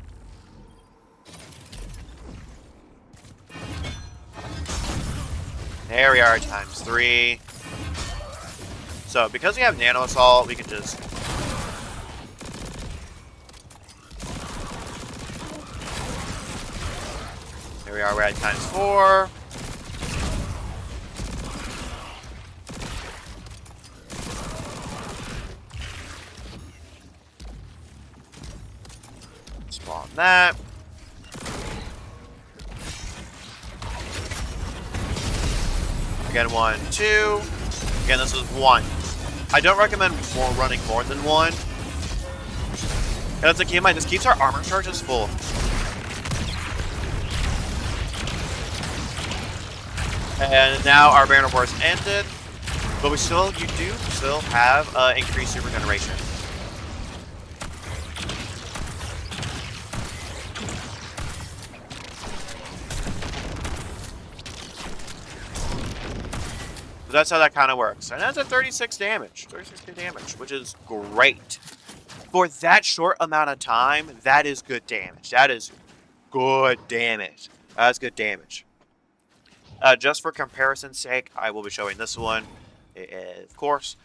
S1: There we are, ×3. So, because we have Nano Assault, we can just... Here we are, we're at ×4. Spawn that. Again, 1, 2. Again, this is 1. I don't recommend running more than 1. And let's keep in mind, this keeps our armor charges full. And now our Banner Wars ended, but you do still have increased super generation. So that's how that kind of works. And that's at 36 damage. 36 damage, which is great. For that short amount of time, that is good damage. That is good damage. That's good damage. Just for comparison's sake, I will be showing this one, of course.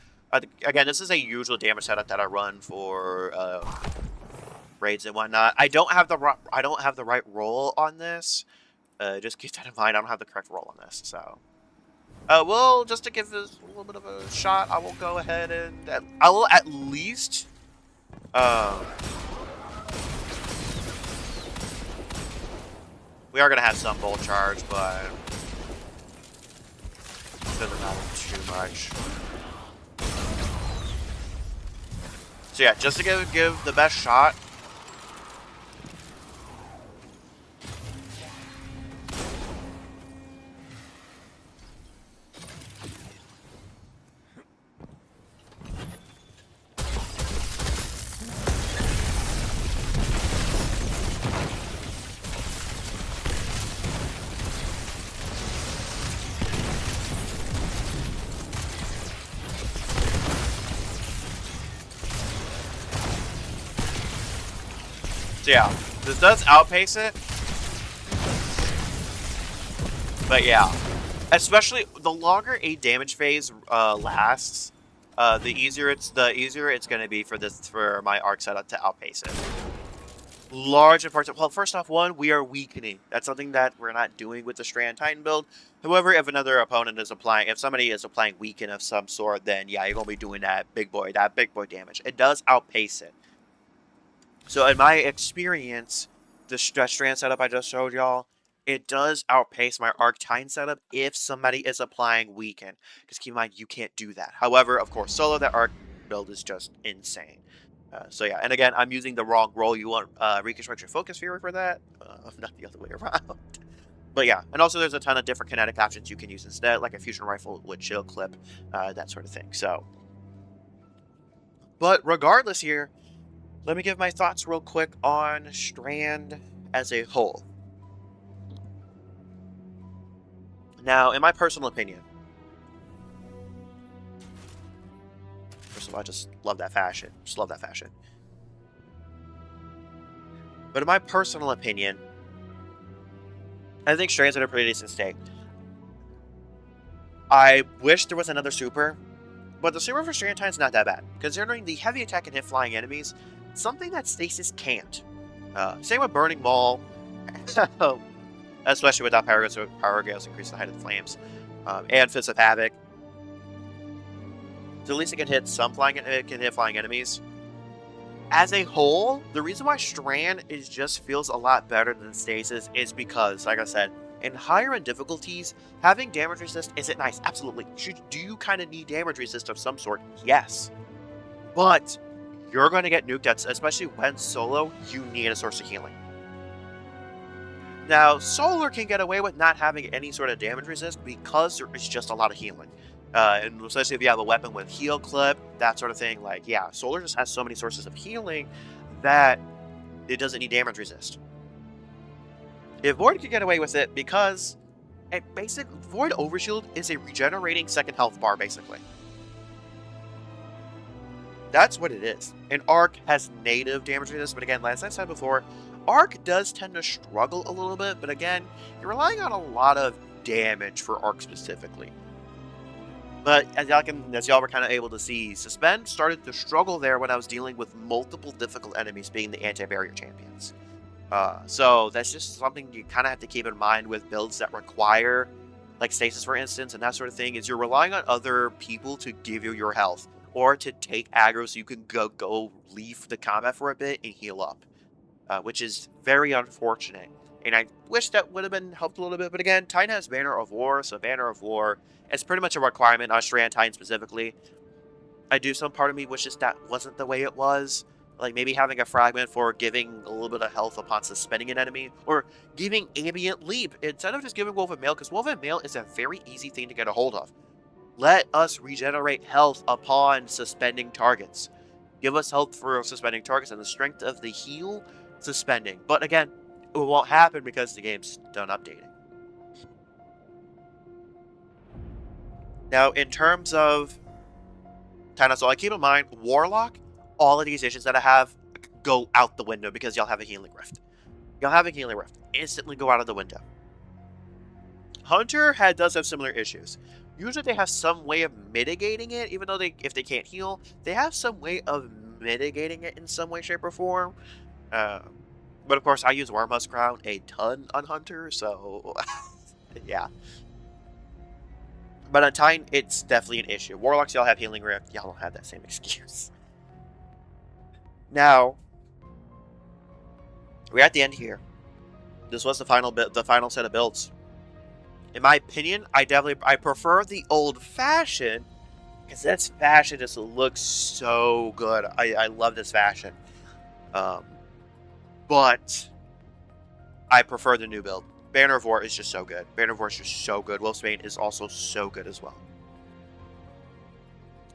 S1: Again, this is a usual damage setup that I run for raids and whatnot. I don't have the right roll on this. Just keep that in mind. I don't have the correct roll on this, so. Well, just to give this a little bit of a shot, I will go ahead and I will at least. We are gonna have some bolt charge, but it doesn't matter too much. So yeah, just to give the best shot. So yeah, this does outpace it. But yeah, especially the longer a damage phase lasts, the easier it's going to be for my arc setup to outpace it. Large important. Well, first off, one, we are weakening. That's something that we're not doing with the Strand Titan build. However, if somebody is applying weaken of some sort, then yeah, you're gonna be doing that big boy damage. It does outpace it. So in my experience, the Strand setup I just showed y'all, it does outpace my Arc Titan setup if somebody is applying Weaken. Because keep in mind, you can't do that. However, of course, solo, that Arc build is just insane. So yeah, and again, I'm using the wrong role. You want Reconstruction Focus Fury for that, not the other way around. But yeah, and also there's a ton of different kinetic options you can use instead, like a fusion rifle with chill clip, that sort of thing. So, but regardless here, let me give my thoughts real quick on Strand as a whole. Now, in my personal opinion, first of all, I just love that fashion. Just love that fashion. But in my personal opinion, I think Strand's in a pretty decent state. I wish there was another super, but the super for Strand Titan's not that bad, considering the heavy attack can hit flying enemies, something that Stasis can't. Same with Burning Maul, especially without Power Gales increase the height of the flames, and Fist of Havoc. So at least it can hit flying enemies. As a whole, the reason why Strand just feels a lot better than Stasis is because, like I said, in higher end difficulties, having damage resist isn't nice. Absolutely. Do you kind of need damage resist of some sort? Yes. But you're going to get nuked, especially when solo, you need a source of healing. Now, Solar can get away with not having any sort of damage resist because there is just a lot of healing. And especially if you have a weapon with heal clip, that sort of thing. Like, yeah, Solar just has so many sources of healing that it doesn't need damage resist. If Void can get away with it because Void Overshield is a regenerating second health bar, basically. That's what it is. And Arc has native damage resist, but again, as I said before, Arc does tend to struggle a little bit, but again, you're relying on a lot of damage for Arc specifically. But as y'all were kind of able to see, Suspend started to struggle there when I was dealing with multiple difficult enemies being the anti-barrier champions. So that's just something you kind of have to keep in mind with builds that require, like Stasis for instance, and that sort of thing, is you're relying on other people to give you your health, or to take aggro so you can go leave the combat for a bit and heal up, which is very unfortunate. And I wish that would have been helped a little bit, but again, Titan has Banner of War, so Banner of War is pretty much a requirement on Strand Titan specifically. Some part of me wishes that wasn't the way it was. Like maybe having a fragment for giving a little bit of health upon suspending an enemy, or giving Ambient Leap instead of just giving Woven Mail, because Woven Mail is a very easy thing to get a hold of. Let us regenerate health upon suspending targets. Give us health for suspending targets and the strength of the heal suspending. But again, it won't happen because the game's done updating. Now, in terms of Titanfall, keep in mind, Warlock, all of these issues that I have go out the window because y'all have a Healing Rift. Y'all have a Healing Rift. Instantly go out of the window. Hunter does have similar issues. Usually they have some way of mitigating it, even though if they can't heal, they have some way of mitigating it in some way, shape, or form. But of course, I use Wormhusk Crown a ton on Hunter, so yeah. But on Titan, it's definitely an issue. Warlocks, y'all have Healing Rift. Y'all don't have that same excuse. Now, we're at the end here. This was the final set of builds. In my opinion, I prefer the old-fashioned, because this fashion just looks so good. I love this fashion. But I prefer the new build. Banner of War is just so good. Banner of War is just so good. Wolfsbane is also so good as well.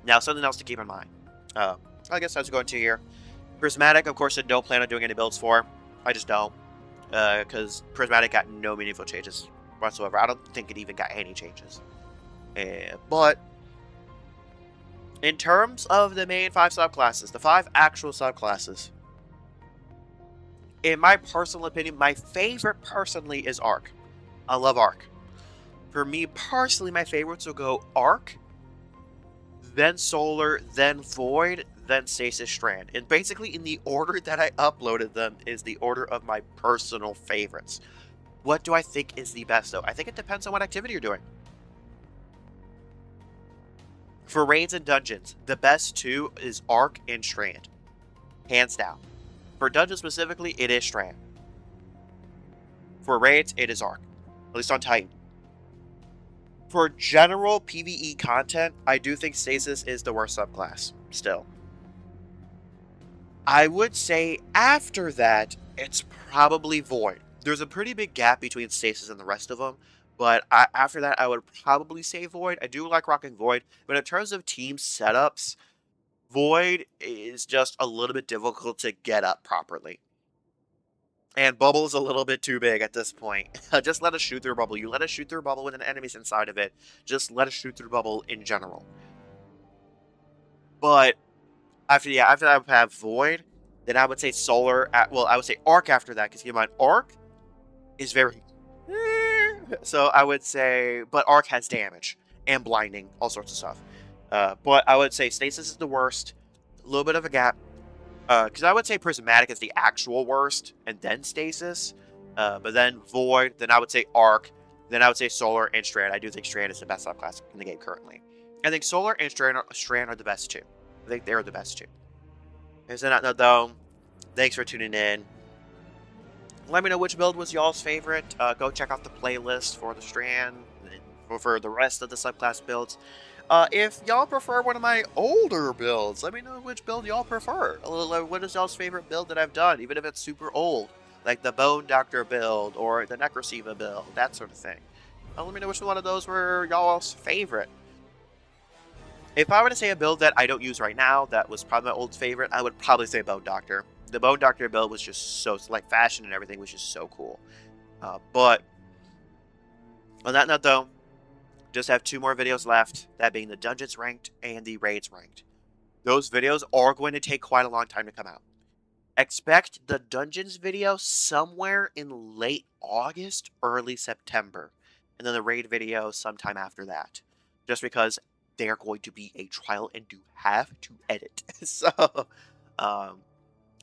S1: Now, something else to keep in mind. I guess I was going to here. Prismatic, of course, I don't plan on doing any builds for. I just don't. Because Prismatic got no meaningful changes whatsoever. I don't think it even got any changes. But in terms of the main 5 subclasses, the 5 actual subclasses, in my personal opinion, my favorite personally is Arc. I love Arc. For me personally, my favorites will go Arc, then Solar, then Void, then Stasis Strand. And basically in the order that I uploaded them is the order of my personal favorites. What do I think is the best though? I think it depends on what activity you're doing. For raids and dungeons, the best 2 is Arc and Strand. Hands down. For dungeons specifically, it is Strand. For raids, it is Arc. At least on Titan. For general PvE content, I do think Stasis is the worst subclass. Still. I would say after that, it's probably Void. There's a pretty big gap between Stasis and the rest of them. But after that, I would probably say Void. I do like rocking Void. But in terms of team setups, Void is just a little bit difficult to get up properly. And Bubble is a little bit too big at this point. Just let us shoot through a bubble. You let us shoot through a bubble with an enemy's inside of it. Just let us shoot through a bubble in general. But after that I would have Void. Then I would say Solar. Well, I would say Arc after that. Because keep in mind, Arc is very... So I would say... But Arc has damage. And blinding. All sorts of stuff. But I would say Stasis is the worst. A little bit of a gap. Because I would say Prismatic is the actual worst. And then Stasis. But then Void. Then I would say Arc. Then I would say Solar and Strand. I do think Strand is the best subclass in the game currently. I think Solar and Strand are the best 2. I think they're the best 2. Is that not though? Thanks for tuning in. Let me know which build was y'all's favorite. Go check out the playlist for the Strand. For the rest of the subclass builds. If y'all prefer one of my older builds, let me know which build y'all prefer. What is y'all's favorite build that I've done, even if it's super old? Like the Bone Doctor build, or the Necrosiva build, that sort of thing. Let me know which one of those were y'all's favorite. If I were to say a build that I don't use right now, that was probably my old favorite, I would probably say Bone Doctor. The Bone Doctor build was just so, like, fashion and everything was just so cool. But, on that note though, just have 2 more videos left, that being the Dungeons Ranked and the Raids Ranked. Those videos are going to take quite a long time to come out. Expect the Dungeons video somewhere in late August, early September. And then the Raid video sometime after that. Just because they are going to be a trial and do have to edit. So,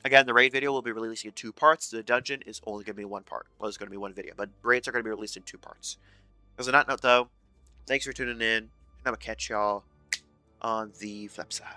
S1: again, the Raid video will be released in 2 parts. The Dungeon is only going to be 1 part. Well, it's going to be 1 video. But Raids are going to be released in 2 parts. As a note though, thanks for tuning in, and I'm going to catch y'all on the flip side.